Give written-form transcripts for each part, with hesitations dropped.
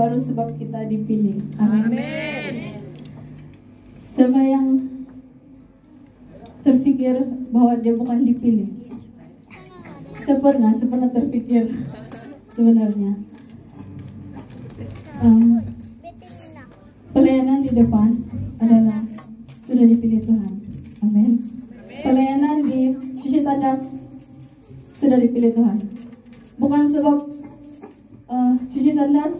baru sebab kita dipilih. Amin. Amin. Siapa yang terpikir bahwa dia bukan dipilih? Saya pernah terpikir sebenarnya. Pelayanan di depan adalah sudah dipilih Tuhan. Amin. Pelayanan di cuci tandas sudah dipilih Tuhan. Bukan sebab cuci tandas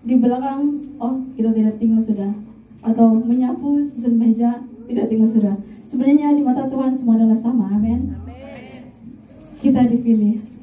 di belakang, oh kita tidak tinggal sudah, atau menyapu susun meja tidak tinggal sudah. Sebenarnya di mata Tuhan semua adalah sama. Amin. Kita dipilih.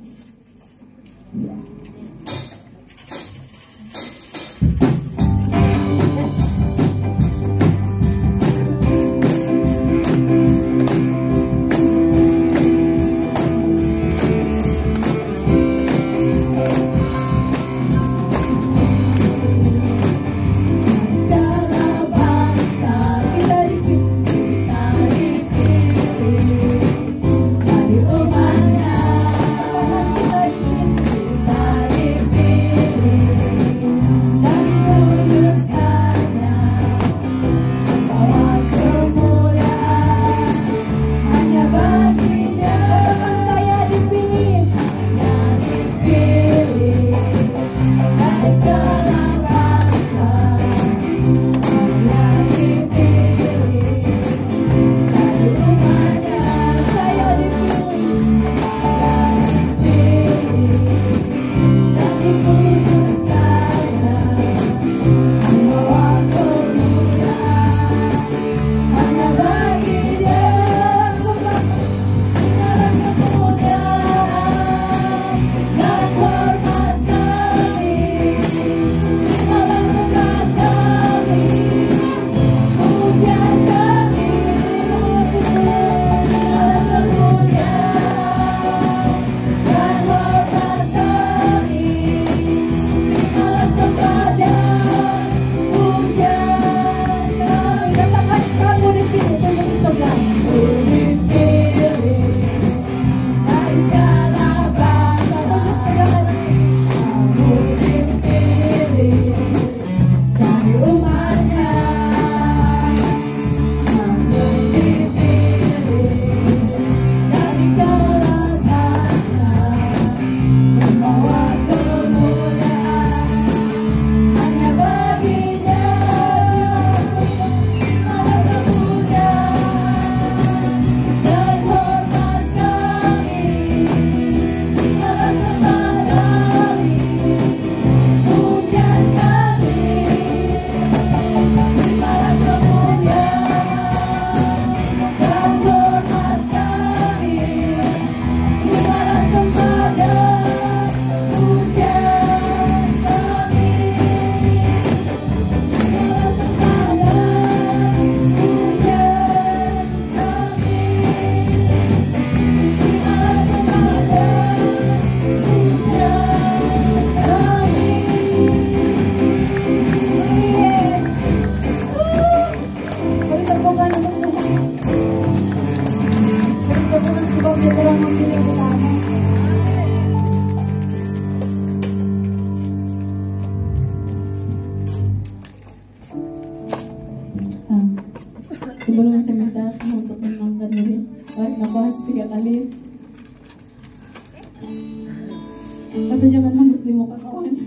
Sebelum saya minta semua untuk menenangkan diri, tarik nafas 3 kali. Tapi jangan hembus di muka kawan.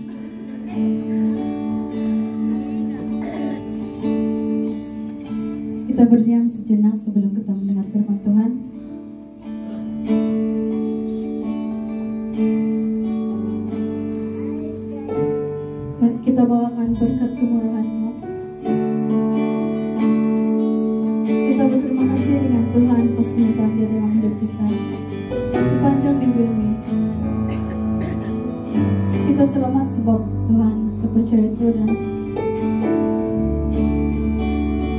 Kita berdiam sejenak sebelum kita mendengar firman Tuhan. Mari kita bawakan berkat kemurahan-Mu. Kita berterima kasih dengan Tuhan atas penyertaan Dia dalam hidup kita sepanjang minggu ini. Kita selamat sebab Tuhan sepercaya itu, dan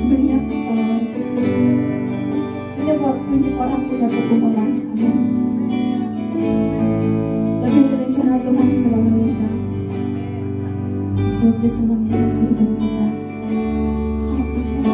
sebenarnya setiap orang punya pergumulan, amin. Tapi rencana Tuhan selalu indah, sebab Dia senang mengasihi hidup kita. Sangat percaya.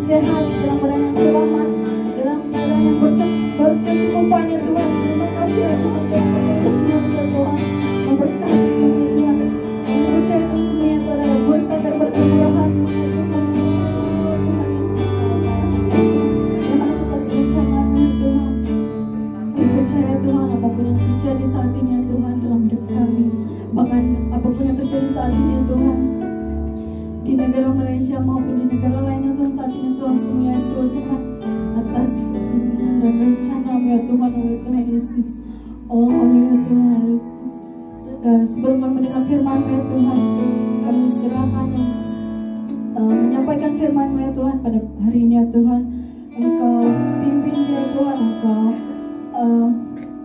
sehat, dalam keadaan yang selamat, dalam keadaan yang berkecukupan ya Tuhan. Terima kasih ya Tuhan, Tuhan terus menerus Tuhan memberkati kami Tuhan. Kami percaya itu semua yang adalah berkat daripada kemurahan-Mu ya Tuhan. Oh Tuhan Yesus, terima kasih. Terima kasih atas rencanaan-Mu ya Tuhan. Kami percaya Tuhan, apapun yang terjadi saat ini ya Tuhan dalam hidup kami, bahkan apapun yang terjadi saat ini ya Tuhan, di negara Malaysia maupun di negara lainnya Tuhan saat ini Tuhan, semua itu Tuhan atas pimpinan dan rencana-Mu ya Tuhan, oleh Tuhan Yesus. Oh haleluya Tuhan Yesus. Sebelum kami mendengar firman-Mu ya Tuhan, kami serahkan yang menyampaikan firman-Mu ya Tuhan pada hari ini ya Tuhan. Engkau pimpin dia Tuhan, Engkau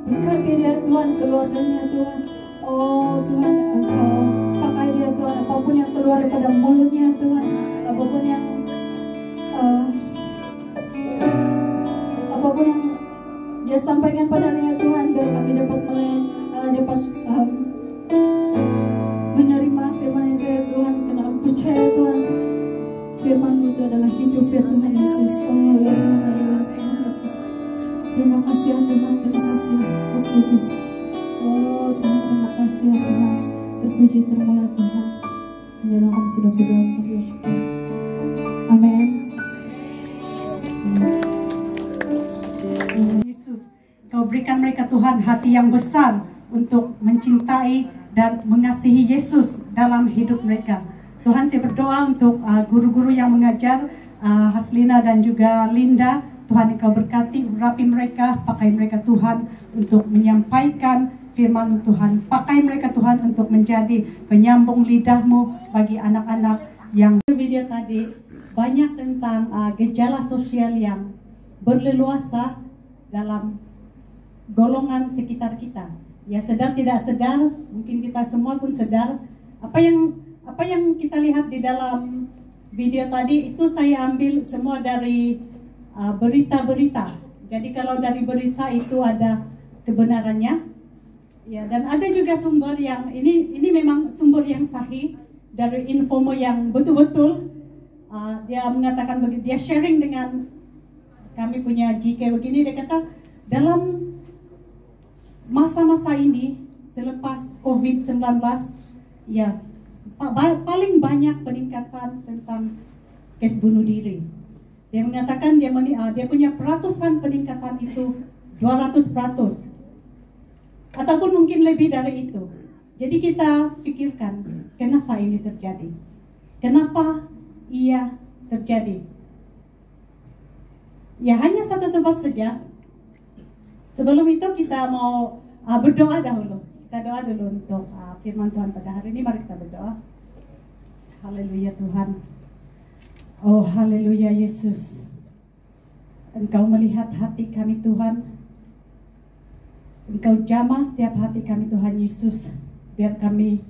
berkati dia Tuhan, keluarganya Tuhan. Oh Tuhan, Engkau pakai dia Tuhan, apapun yang keluar daripada mulutnya Tuhan, apapun yang dia sampaikan padanya Tuhan, biar kami dapat menerima firman itu ya Tuhan, karena kami percaya Tuhan firman-Mu itu adalah hidup ya Tuhan Yesus. Oh haleluya Tuhan Yesus. Terima kasih ya Tuhan, terima kasih Roh Kudus. Oh Tuhan, terima kasih ya Tuhan, terpuji termulia Tuhan. Biarlah kami sudah berdoa sampai syukur. Amin. Yesus, Kau berikan mereka Tuhan hati yang besar untuk mencintai dan mengasihi Yesus dalam hidup mereka. Tuhan, saya berdoa untuk guru-guru yang mengajar, Haslina dan juga Linda. Tuhan, Engkau berkati, urapi mereka, pakai mereka Tuhan untuk menyampaikan firman Tuhan. Pakai mereka Tuhan untuk menjadi penyambung lidah-Mu bagi anak-anak yang video tadi banyak tentang gejala sosial yang berleluasa dalam golongan sekitar kita. Ya sedar tidak sedar, mungkin kita semua pun sedar. Apa yang kita lihat di dalam video tadi itu saya ambil semua dari berita-berita. Jadi kalau dari berita itu ada kebenarannya. Ya, dan ada juga sumber yang ini memang sumber yang sahih dari infomo yang betul-betul dia mengatakan begitu, dia sharing dengan kami punya GK begini, dia kata dalam masa-masa ini selepas COVID-19 ya paling banyak peningkatan tentang kes bunuh diri. Dia mengatakan dia punya peratusan peningkatan itu 200%. Ataupun mungkin lebih dari itu. Jadi kita pikirkan, kenapa ini terjadi? Kenapa ia terjadi? Ya hanya satu sebab saja. Sebelum itu kita mau berdoa dahulu. Kita doa dulu untuk firman Tuhan pada hari ini. Mari kita berdoa. Haleluya Tuhan. Oh haleluya Yesus. Engkau melihat hati kami Tuhan. Engkau jamah setiap hati kami Tuhan Yesus, biar kami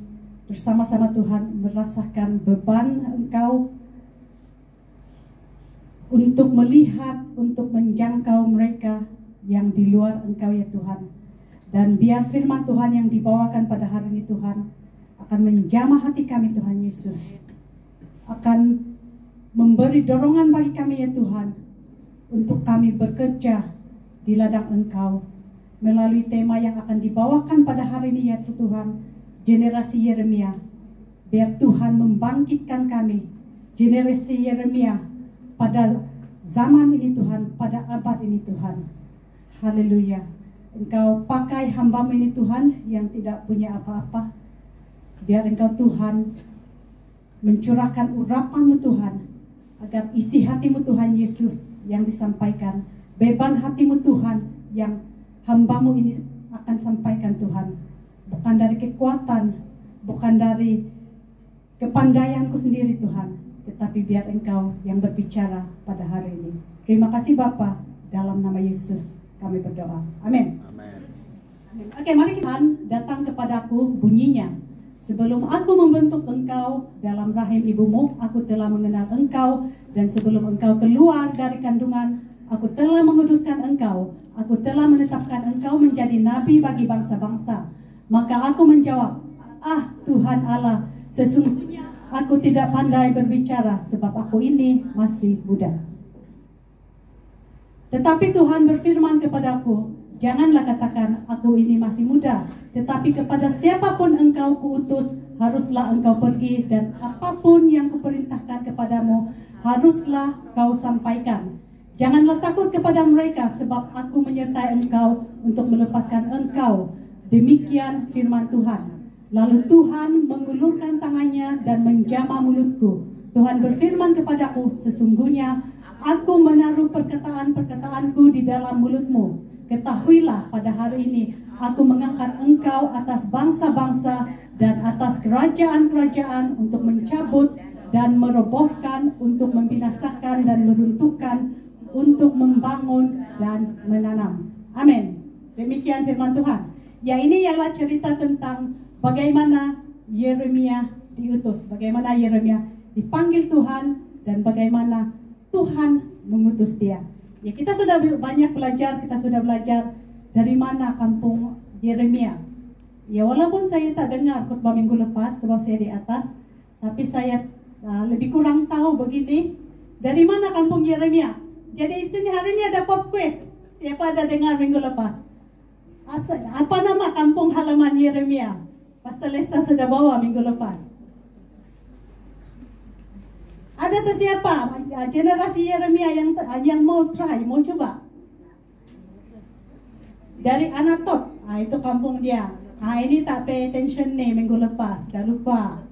bersama-sama Tuhan merasakan beban Engkau untuk melihat, untuk menjangkau mereka yang di luar Engkau ya Tuhan. Dan biar firman Tuhan yang dibawakan pada hari ini Tuhan akan menjamah hati kami Tuhan Yesus, akan memberi dorongan bagi kami ya Tuhan untuk kami bekerja di ladang Engkau melalui tema yang akan dibawakan pada hari ini yaitu Tuhan, generasi Yeremia. Biar Tuhan membangkitkan kami, generasi Yeremia, pada zaman ini Tuhan, pada abad ini Tuhan. Haleluya. Engkau pakai hamba-Mu ini Tuhan yang tidak punya apa-apa. Biar Engkau Tuhan mencurahkan urapan-Mu Tuhan, agar isi hati-Mu Tuhan Yesus yang disampaikan, beban hati-Mu Tuhan yang hamba-Mu ini akan sampaikan Tuhan, bukan dari kekuatan, bukan dari kepandaianku sendiri Tuhan, tetapi biar Engkau yang berbicara pada hari ini. Terima kasih Bapa, dalam nama Yesus kami berdoa. Amin. Amin. Oke, mari kita datang kepadaku bunyinya. Sebelum aku membentuk engkau dalam rahim ibumu, aku telah mengenal engkau, dan sebelum engkau keluar dari kandungan, aku telah menguduskan engkau. Aku telah menetapkan engkau menjadi nabi bagi bangsa-bangsa. Maka aku menjawab, Tuhan Allah, sesungguhnya aku tidak pandai berbicara, sebab aku ini masih muda. Tetapi Tuhan berfirman kepadaku, janganlah katakan aku ini masih muda, tetapi kepada siapapun engkau kuutus, haruslah engkau pergi, dan apapun yang kuperintahkan kepadamu, haruslah kau sampaikan. Janganlah takut kepada mereka, sebab aku menyertai engkau untuk melepaskan engkau. Demikian firman Tuhan. Lalu Tuhan mengulurkan tangannya dan menjamah mulutku. Tuhan berfirman kepadaku, sesungguhnya aku menaruh perkataan-perkataanku di dalam mulutmu. Ketahuilah pada hari ini, aku mengangkat engkau atas bangsa-bangsa dan atas kerajaan-kerajaan untuk mencabut dan merobohkan, untuk membinasakan dan meruntuhkan, untuk membangun dan menanam. Amin. Demikian firman Tuhan. Ya, ini ialah cerita tentang bagaimana Yeremia diutus, bagaimana Yeremia dipanggil Tuhan, dan bagaimana Tuhan mengutus dia. Ya, kita sudah banyak belajar, kita sudah belajar dari mana kampung Yeremia. Ya, walaupun saya tak dengar khotbah minggu lepas sebab saya di atas, tapi saya lebih kurang tahu begini, dari mana kampung Yeremia. Jadi sini hari ini ada pop quiz. Siapa ada dengar minggu lepas? Apa nama kampung halaman Yeremia? Pastor Lesta sudah bawa minggu lepas. Ada sesiapa generasi Yeremia yang mau try, mau coba? Dari Anatot, itu kampung dia. Ini tak pay attention nih minggu lepas, dah lupa.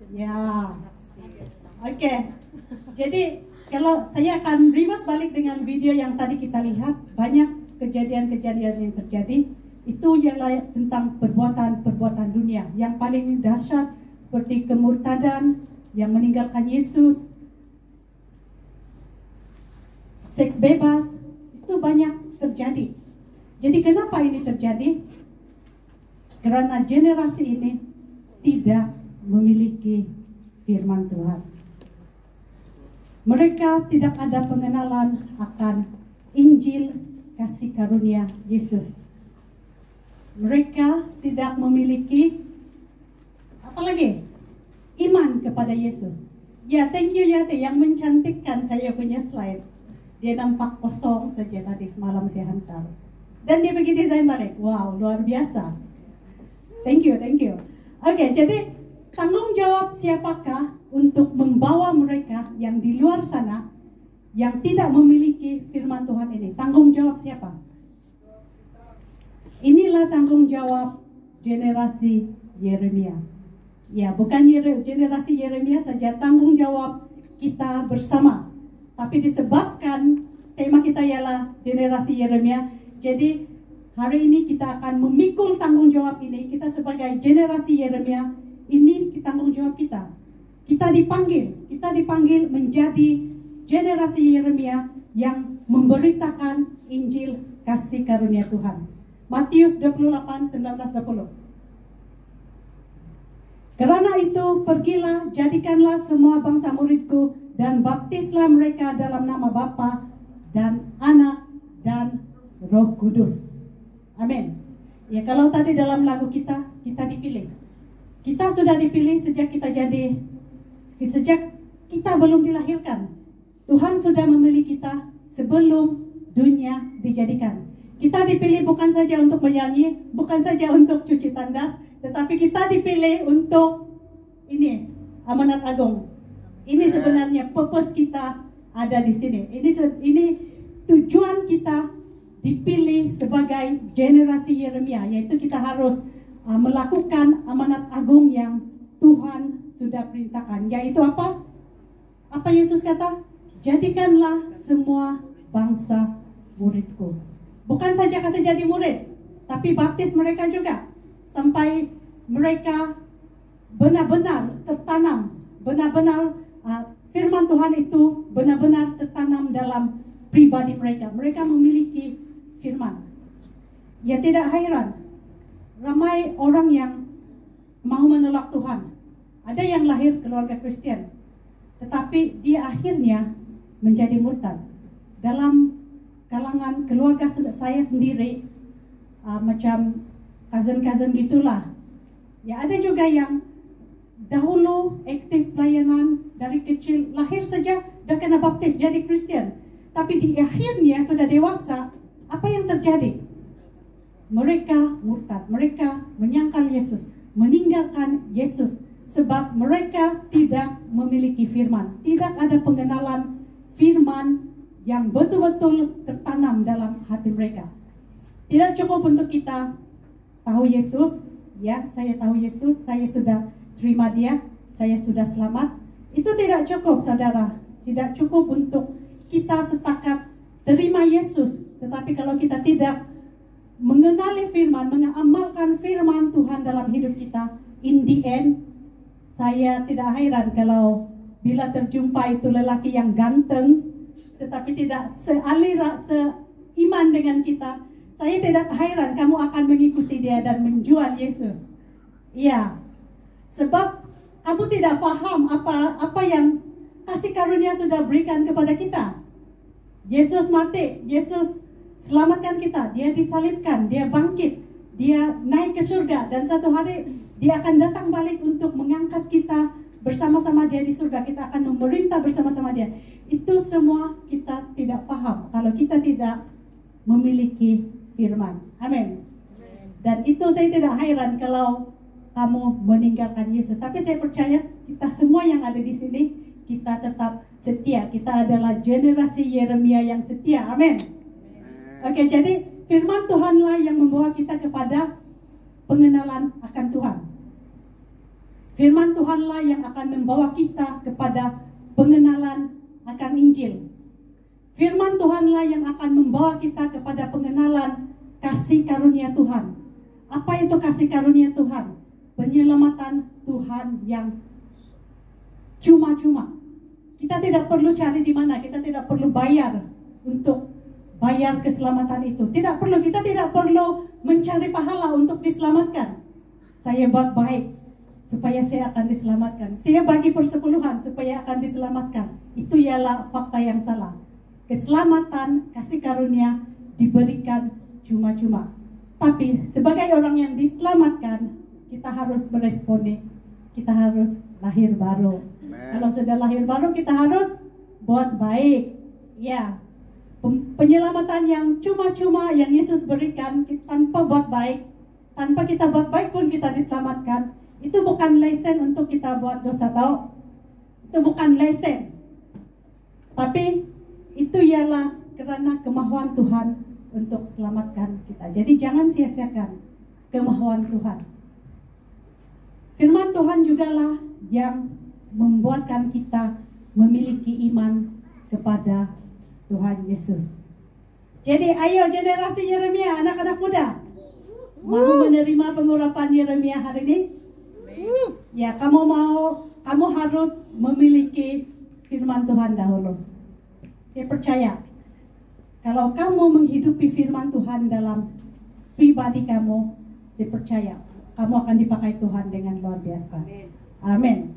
Ya, oke. Jadi kalau saya akan reverse balik dengan video yang tadi kita lihat, banyak kejadian-kejadian yang terjadi. Itu ialah tentang perbuatan-perbuatan dunia. Yang paling dahsyat seperti kemurtadan, yang meninggalkan Yesus, seks bebas, itu banyak terjadi. Jadi kenapa ini terjadi? Karena generasi ini tidak memiliki firman Tuhan. Mereka tidak ada pengenalan akan Injil kasih karunia Yesus. Mereka tidak memiliki apalagi iman kepada Yesus. Ya, thank you Yati yang mencantikkan saya punya slide. Dia nampak kosong saja tadi semalam saya hantar. Dan dia pergi desain balik. Wow, luar biasa. Thank you, thank you. Oke, jadi tanggung jawab siapakah untuk membawa mereka yang di luar sana, yang tidak memiliki firman Tuhan ini? Tanggung jawab siapa? Inilah tanggung jawab generasi Yeremia. Ya, bukan generasi Yeremia saja, tanggung jawab kita bersama. Tapi disebabkan tema kita ialah generasi Yeremia, jadi hari ini kita akan memikul tanggung jawab ini. Kita sebagai generasi Yeremia, ini tanggung jawab kita. Kita dipanggil menjadi generasi Yeremia yang memberitakan Injil kasih karunia Tuhan. Matius 28, 19-20. Karena itu, pergilah, jadikanlah semua bangsa muridku, dan baptislah mereka dalam nama Bapa dan Anak dan Roh Kudus. Amin. Ya, kalau tadi dalam lagu kita dipilih. Kita sudah dipilih sejak kita belum dilahirkan. Tuhan sudah memilih kita sebelum dunia dijadikan. Kita dipilih bukan saja untuk menyanyi, bukan saja untuk cuci tandas, tetapi kita dipilih untuk ini, amanat agung. Ini sebenarnya purpose kita ada di sini. Ini tujuan kita dipilih sebagai generasi Yeremia, yaitu kita harus melakukan amanat agung yang Tuhan sudah perintahkan. Yaitu apa? Apa Yesus kata? Jadikanlah semua bangsa muridku. Bukan saja kasih jadi murid, tapi baptis mereka juga. Sampai mereka benar-benar tertanam, benar-benar firman Tuhan itu benar-benar tertanam dalam pribadi mereka. Mereka memiliki firman. Ya, tidak heran, ramai orang yang mau menolak Tuhan. Ada yang lahir keluarga Kristen, tetapi dia akhirnya menjadi murtad. Dalam kalangan keluarga saya sendiri, macam cousin-cousin gitulah. Ya, ada juga yang dahulu aktif pelayanan dari kecil, lahir saja dah kena baptis jadi Kristen. Tapi di akhirnya sudah dewasa, apa yang terjadi? Mereka murtad, mereka menyangkal Yesus, meninggalkan Yesus. Sebab mereka tidak memiliki firman. Tidak ada pengenalan firman yang betul-betul tertanam dalam hati mereka. Tidak cukup untuk kita tahu Yesus. Ya, saya tahu Yesus, saya sudah terima dia, saya sudah selamat. Itu tidak cukup, saudara. Tidak cukup untuk kita setakat terima Yesus. Tetapi kalau kita tidak mengenali firman, mengamalkan firman Tuhan dalam hidup kita, in the end, saya tidak heran kalau bila terjumpa itu lelaki yang ganteng, tetapi tidak seiman dengan kita, saya tidak heran kamu akan mengikuti dia dan menjual Yesus. Iya, sebab kamu tidak paham apa yang kasih karunia sudah berikan kepada kita. Yesus mati, Yesus selamatkan kita, dia disalibkan, dia bangkit, dia naik ke surga, dan satu hari dia akan datang balik untuk mengangkat kita bersama-sama dia di surga. Kita akan memerintah bersama-sama dia. Itu semua kita tidak paham kalau kita tidak memiliki firman. Amin. Dan itu saya tidak heran kalau kamu meninggalkan Yesus. Tapi saya percaya kita semua yang ada di sini, kita tetap setia. Kita adalah generasi Yeremia yang setia. Amin. Oke, jadi firman Tuhanlah yang membawa kita kepada pengenalan akan Tuhan. Firman Tuhanlah yang akan membawa kita kepada pengenalan akan Injil. Firman Tuhanlah yang akan membawa kita kepada pengenalan kasih karunia Tuhan. Apa itu kasih karunia Tuhan? Penyelamatan Tuhan yang cuma-cuma. Kita tidak perlu cari di mana, kita tidak perlu bayar untuk bayar keselamatan itu. Tidak perlu, kita tidak perlu mencari pahala untuk diselamatkan. Saya buat baik supaya saya akan diselamatkan. Saya bagi persepuluhan supaya akan diselamatkan. Itu ialah fakta yang salah. Keselamatan, kasih karunia diberikan cuma-cuma. Tapi sebagai orang yang diselamatkan, kita harus meresponi. Kita harus lahir baru. Kalau sudah lahir baru, kita harus buat baik. Ya, penyelamatan yang cuma-cuma yang Yesus berikan tanpa buat baik, tanpa kita buat baik pun kita diselamatkan. Itu bukan lesen untuk kita buat dosa, tahu? Itu bukan lesen. Tapi itu ialah karena kemauan Tuhan untuk selamatkan kita. Jadi jangan sia-siakan kemauan Tuhan. Firman Tuhan jugalah yang membuatkan kita memiliki iman kepada Tuhan Yesus. Jadi ayo generasi Yeremia, anak-anak muda, mau menerima pengurapan Yeremia hari ini? Ya, kamu harus memiliki firman Tuhan dahulu. Saya percaya kalau kamu menghidupi firman Tuhan dalam pribadi kamu, saya percaya kamu akan dipakai Tuhan dengan luar biasa. Amin.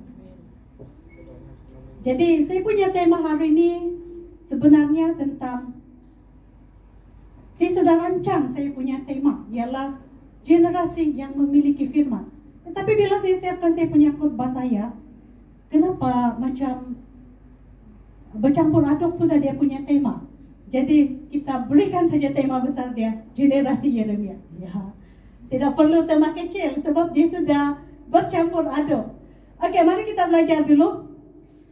Jadi saya punya tema hari ini sebenarnya tentang, saya sudah rancang saya punya tema, ialah generasi yang memiliki firman. Tetapi bila saya siapkan saya punya khotbah saya, kenapa macam bercampur aduk sudah dia punya tema. Jadi kita berikan saja tema besar dia, generasi Yeremia. Ya, tidak perlu tema kecil sebab dia sudah bercampur aduk. Oke, mari kita belajar dulu.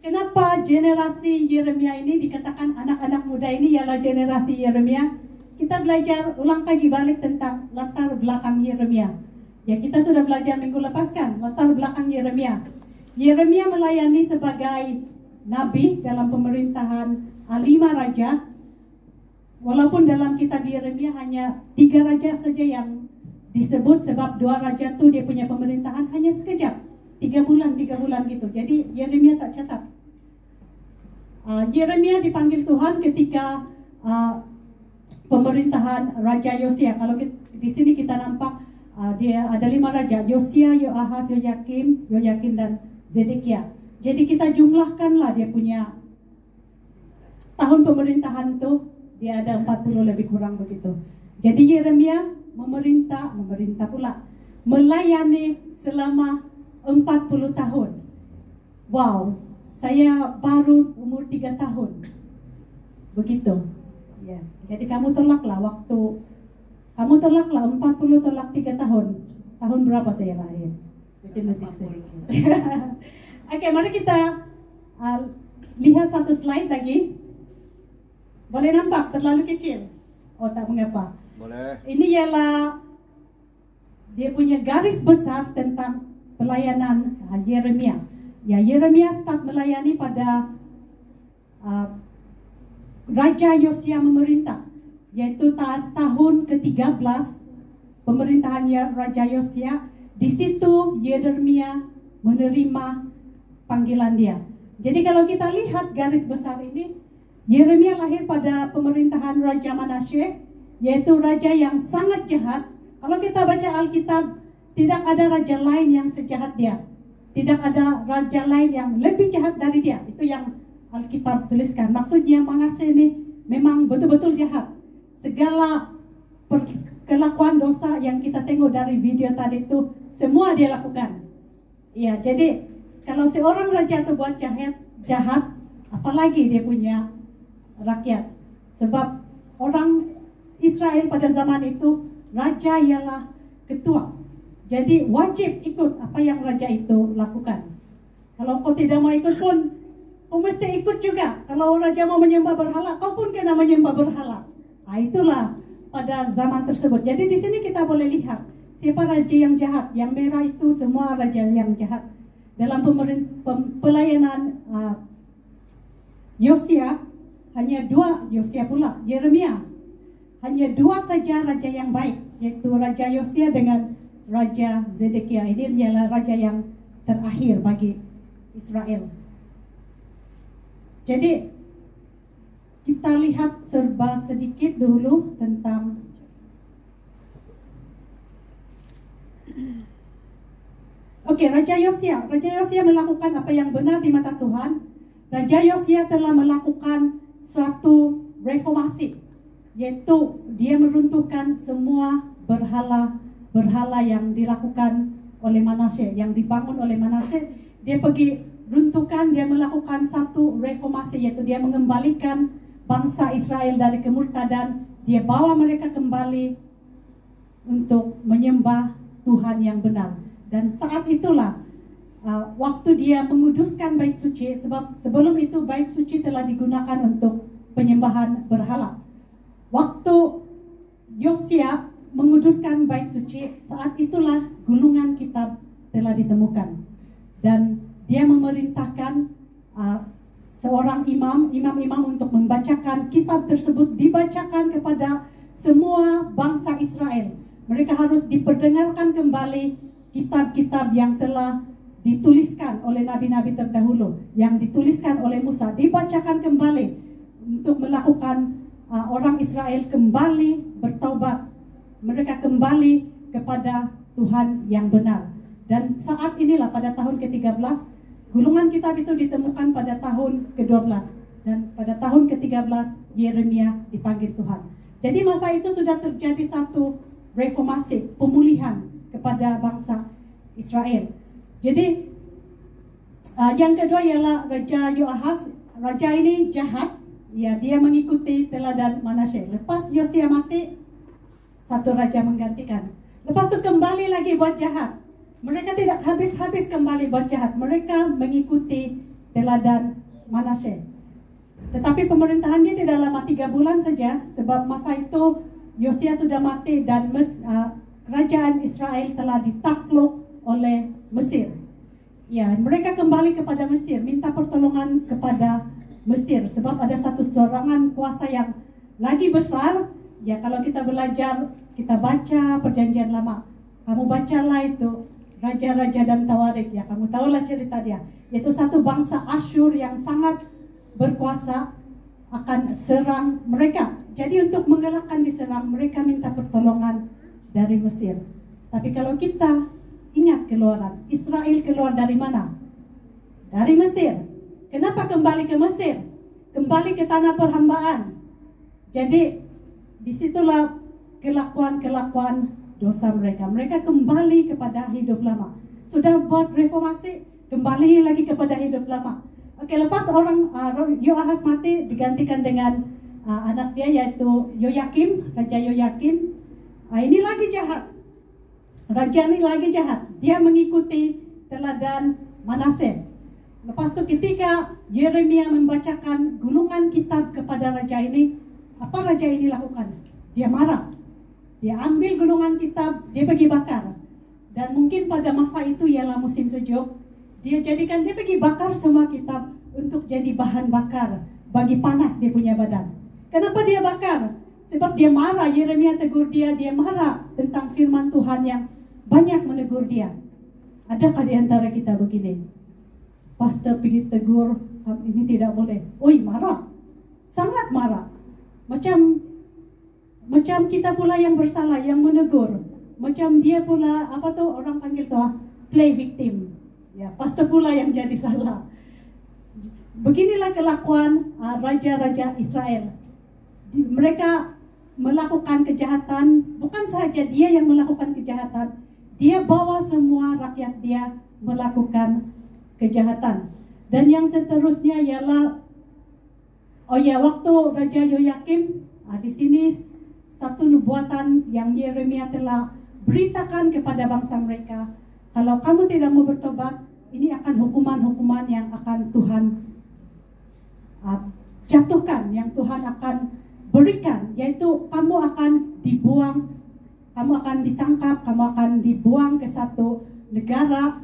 Kenapa generasi Yeremia ini dikatakan anak-anak muda ini ialah generasi Yeremia? Kita belajar ulang kaji balik tentang latar belakang Yeremia. Ya, kita sudah belajar minggu lepas kan, latar belakang Yeremia. Yeremia melayani sebagai nabi dalam pemerintahan 5 raja. Walaupun dalam kitab Yeremia hanya 3 raja saja yang disebut, sebab 2 raja itu dia punya pemerintahan hanya sekejap, 3 bulan gitu. Jadi Yeremia tak catat. Yeremia dipanggil Tuhan ketika pemerintahan Raja Yosia. Kalau di sini kita nampak dia ada 5 raja, Yosia, Yoahaz, Yoyakim dan Zedekia. Jadi kita jumlahkanlah dia punya tahun pemerintahan itu, dia ada 40 lebih kurang begitu. Jadi Yeremia memerintah pula, melayani selama 40 tahun. Wow, saya baru umur 3 tahun. begitu. Ya, jadi kamu tolaklah 40 tolak 3 tahun. Tahun berapa saya lahir? Detik sedikit. Oke, mari kita lihat satu slide lagi. Boleh nampak terlalu kecil? Oh, tak mengapa. Boleh. Ini ialah dia punya garis besar tentang pelayanan Yeremia. Ya, Yeremia start melayani pada Raja Yosia memerintah, yaitu tahun ke-13 pemerintahan Raja Yosia. Di situ Yeremia menerima panggilan dia. Jadi kalau kita lihat garis besar ini, Yeremia lahir pada pemerintahan Raja Manasye, yaitu raja yang sangat jahat. Kalau kita baca Alkitab, tidak ada raja lain yang sejahat dia. Tidak ada raja lain yang lebih jahat dari dia. Itu yang Alkitab tuliskan. Maksudnya Manasye ini memang betul-betul jahat. Segala kelakuan dosa yang kita tengok dari video tadi itu, semua dia lakukan. Ya, jadi kalau seorang raja itu buat jahat, apalagi dia punya rakyat. Sebab orang Israel pada zaman itu, raja ialah ketua. Jadi wajib ikut apa yang raja itu lakukan. Kalau kau tidak mau ikut pun, kau mesti ikut juga. Kalau raja mau menyembah berhala, kau pun kena menyembah berhala. Nah, itulah pada zaman tersebut. Jadi di sini kita boleh lihat siapa raja yang jahat. Yang merah itu semua raja yang jahat. Dalam pelayanan Yosia, hanya 2, Yosia pula, Yeremia. Hanya 2 saja raja yang baik, yaitu Raja Yosia dengan Raja Zedekia. Ini adalah raja yang terakhir bagi Israel. Jadi kita lihat serba sedikit dulu tentang Raja Yosia. Raja Yosia melakukan apa yang benar di mata Tuhan. Raja Yosia telah melakukan suatu reformasi, yaitu dia meruntuhkan semua berhala yang dilakukan oleh Manasye, yang dibangun oleh Manasye. Dia pergi runtuhkan, dia melakukan satu reformasi, yaitu dia mengembalikan bangsa Israel dari kemurtadan. Dia bawa mereka kembali untuk menyembah Tuhan yang benar. Dan saat itulah waktu dia menguduskan bait suci, sebab sebelum itu bait suci telah digunakan untuk penyembahan berhala. Waktu Yosia menguduskan bait suci, saat itulah gulungan kitab telah ditemukan. Dan dia memerintahkan seorang imam-imam untuk membacakan kitab tersebut, dibacakan kepada semua bangsa Israel. Mereka harus diperdengarkan kembali kitab-kitab yang telah dituliskan oleh nabi-nabi terdahulu, yang dituliskan oleh Musa, dibacakan kembali untuk melakukan orang Israel kembali bertaubat. Mereka kembali kepada Tuhan yang benar. Dan saat inilah pada tahun ke-13, gulungan kitab itu ditemukan pada tahun ke-12. Dan pada tahun ke-13 Yeremia dipanggil Tuhan. Jadi masa itu sudah terjadi satu reformasi, pemulihan kepada bangsa Israel. Jadi yang kedua ialah Raja Yoahaz. Raja ini jahat, ya, dia mengikuti teladan Manasye. Lepas Yosia mati, satu raja menggantikan. Lepas itu kembali lagi buat jahat. Mereka tidak habis-habis kembali buat jahat. Mereka mengikuti teladan Manasye. Tetapi pemerintahannya tidak lama 3 bulan saja, sebab masa itu Yosia sudah mati dan kerajaan Israel telah ditakluk oleh Mesir. Ya, mereka kembali kepada Mesir, minta pertolongan kepada Mesir, sebab ada satu serangan kuasa yang lagi besar. Ya, kalau kita belajar, kita baca Perjanjian Lama, kamu bacalah itu Raja-Raja dan Tawarik, ya, kamu tahulah cerita dia. Yaitu satu bangsa Asyur yang sangat berkuasa akan serang mereka. Jadi untuk mengelakkan diserang, mereka minta pertolongan dari Mesir. Tapi kalau kita ingat keluaran, Israel keluar dari mana? Dari Mesir. Kenapa kembali ke Mesir? Kembali ke tanah perhambaan. Jadi disitulah kelakuan-kelakuan dosa mereka. Mereka kembali kepada hidup lama. Sudah buat reformasi, kembali lagi kepada hidup lama. Oke, lepas orang Yoahaz mati, digantikan dengan anak dia yaitu Yoyakim, Raja Yoyakim. Ini lagi jahat. Raja ini lagi jahat. Dia mengikuti teladan Manase. Lepas itu ketika Yeremia membacakan gulungan kitab kepada raja ini, apa raja ini lakukan? Dia marah. Dia ambil gulungan kitab, dia pergi bakar. Dan mungkin pada masa itu ialah musim sejuk. Dia pergi bakar semua kitab untuk jadi bahan bakar bagi panas dia punya badan. Kenapa dia bakar? Sebab dia marah. Yeremia tegur dia marah tentang firman Tuhan yang banyak menegur dia. Adakah di antara kita begini? Pastor pergi tegur, ini tidak boleh. Oi, marah. Sangat marah. Macam kita pula yang bersalah, yang menegur. Macam dia pula, orang panggil play victim. Ya, pastor pula yang jadi salah. Beginilah kelakuan raja-raja Israel. Mereka melakukan kejahatan, bukan saja dia yang melakukan kejahatan, dia bawa semua rakyat dia melakukan kejahatan. Dan yang seterusnya ialah waktu Raja Yoyakim, di sini satu nubuatan yang Yeremia telah beritakan kepada bangsa mereka, kalau kamu tidak mau bertobat, ini akan hukuman-hukuman yang akan Tuhan jatuhkan, yang Tuhan akan berikan, yaitu kamu akan dibuang, kamu akan ditangkap, kamu akan dibuang ke satu negara,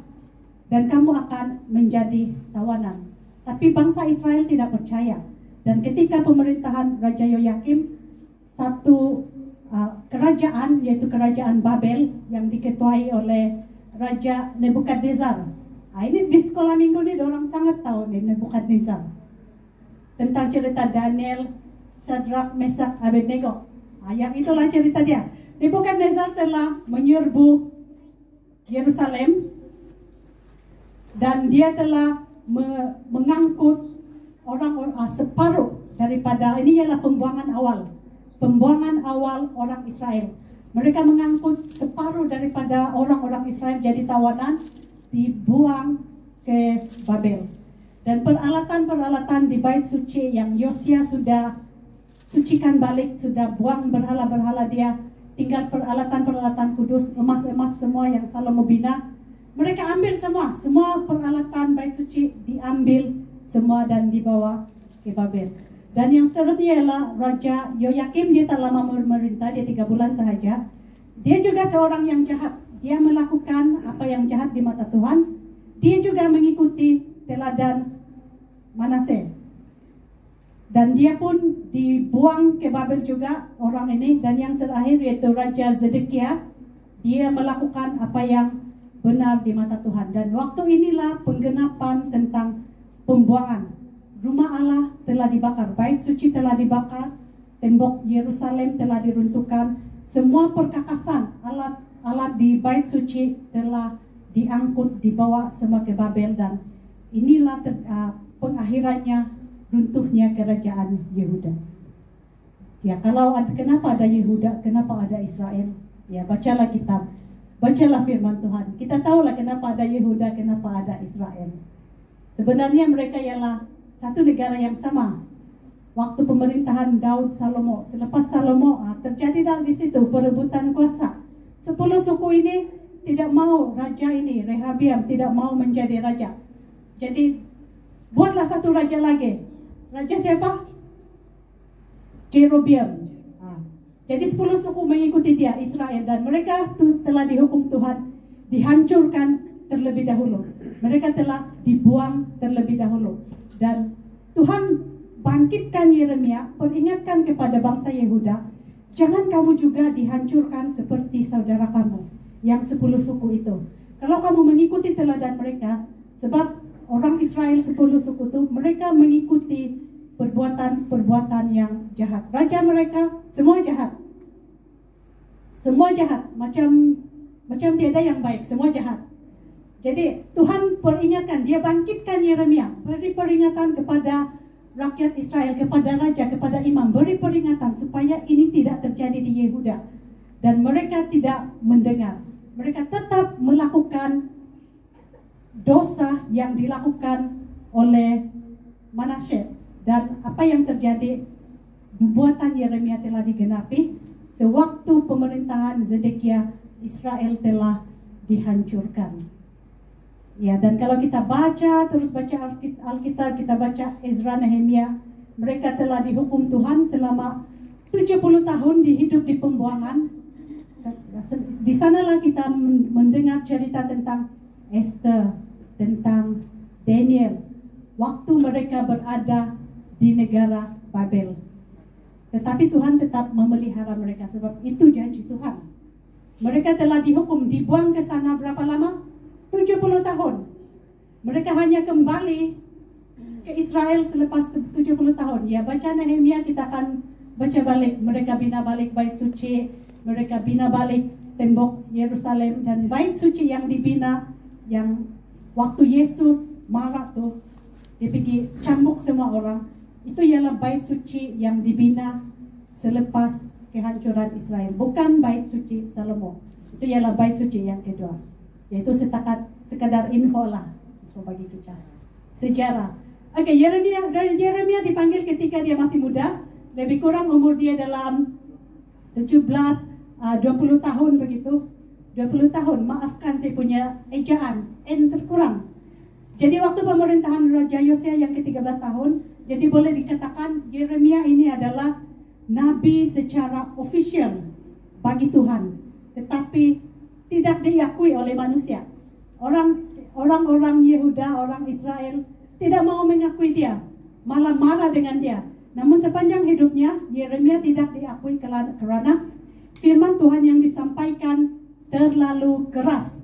dan kamu akan menjadi tawanan. Tapi bangsa Israel tidak percaya. Dan ketika pemerintahan Raja Yoyakim, satu kerajaan, yaitu kerajaan Babel, yang diketuai oleh Raja Nebukadnezar. Ini di sekolah minggu ini orang sangat tahu nih Nebukadnezar. Tentang cerita Daniel, Shadrach, Meshach, Abednego. Yang itulah cerita dia. Nebukadnezar telah menyerbu Yerusalem, dan dia telah mengangkut orang-orang separuh daripada, ini ialah pembuangan awal orang Israel. Mereka mengangkut separuh daripada orang-orang Israel jadi tawanan, dibuang ke Babel. Dan peralatan-peralatan di bait suci yang Yosia sudah sucikan balik, sudah buang berhala-berhala dia, tinggal peralatan-peralatan kudus, emas-emas semua yang Salomo bina. Mereka ambil semua peralatan bait suci diambil semua dan dibawa ke Babel. Dan yang seterusnya ialah Raja Yoyakim. Dia tak lama memerintah, dia 3 bulan sahaja. Dia juga seorang yang jahat. Dia melakukan apa yang jahat di mata Tuhan. Dia juga mengikuti teladan Manase. Dan dia pun dibuang ke Babel juga orang ini. Dan yang terakhir yaitu Raja Zedekia. Dia melakukan apa yang benar di mata Tuhan. Dan waktu inilah penggenapan tentang pembuangan. Rumah Allah telah dibakar, bait suci telah dibakar, tembok Yerusalem telah diruntuhkan, semua perkakasan alat di bait suci telah diangkut, dibawa semua ke Babel. Dan inilah pengakhirannya runtuhnya kerajaan Yehuda. Ya, kenapa ada Yehuda, kenapa ada Israel? Ya, bacalah kitab. Bacalah firman Tuhan. Kita tahulah kenapa ada Yehuda, kenapa ada Israel. Sebenarnya mereka ialah satu negara yang sama. Waktu pemerintahan Daud Salomo, selepas Salomo terjadi di situ perebutan kuasa. 10 suku ini tidak mau raja ini, Rehabiam tidak mau menjadi raja. Jadi buatlah satu raja lagi. Raja siapa? Jerobeam. Jadi 10 suku mengikuti dia, Israel, dan mereka telah dihukum Tuhan, dihancurkan terlebih dahulu. Mereka telah dibuang terlebih dahulu. Dan Tuhan bangkitkan Yeremia, peringatkan kepada bangsa Yehuda, jangan kamu juga dihancurkan seperti saudara kamu yang 10 suku itu. Kalau kamu mengikuti teladan mereka, sebab orang Israel 10 suku itu, mereka mengikuti perbuatan-perbuatan yang jahat. Raja mereka semua jahat. Semua jahat, macam tiada yang baik, semua jahat. Jadi Tuhan peringatkan, dia bangkitkan Yeremia, beri peringatan kepada rakyat Israel, kepada raja, kepada imam, beri peringatan supaya ini tidak terjadi di Yehuda. Dan mereka tidak mendengar. Mereka tetap melakukan dosa yang dilakukan oleh Manasye. Dan apa yang terjadi? nubuatan Yeremia telah digenapi. Sewaktu pemerintahan Zedekia, Israel telah dihancurkan. Ya, dan kalau kita terus baca Alkitab, kita baca Ezra, Nehemia, mereka telah dihukum Tuhan selama 70 tahun hidup di pembuangan. Di sanalah kita mendengar cerita tentang Esther, tentang Daniel, waktu mereka berada di negara Babel. Tetapi Tuhan tetap memelihara mereka, sebab itu janji Tuhan. Mereka telah dihukum, dibuang ke sana berapa lama? 70 tahun. Mereka hanya kembali ke Israel selepas 70 tahun. Ya, baca Nehemia, kita akan baca balik. Mereka bina balik bait suci, mereka bina balik tembok Yerusalem, dan bait suci yang dibina, yang waktu Yesus marah tuh, dia pergi cambuk semua orang. Itu ialah bait suci yang dibina selepas kehancuran Israel, bukan bait suci Salomo. Itu ialah bait suci yang kedua. Yaitu sekadar info lah bagi kita. Sejarah. Oke, Yeremia dipanggil ketika dia masih muda, lebih kurang umur dia dalam 20 tahun begitu. 20 tahun, maafkan saya punya ejaan, terkurang. Jadi waktu pemerintahan Raja Yosia yang ke-13 tahun, jadi boleh dikatakan Yeremia ini adalah nabi secara official bagi Tuhan, tetapi tidak diakui oleh manusia. Orang-orang Yehuda, orang Israel tidak mau mengakui dia, malah marah dengan dia. Namun sepanjang hidupnya Yeremia tidak diakui karena firman Tuhan yang disampaikan terlalu keras.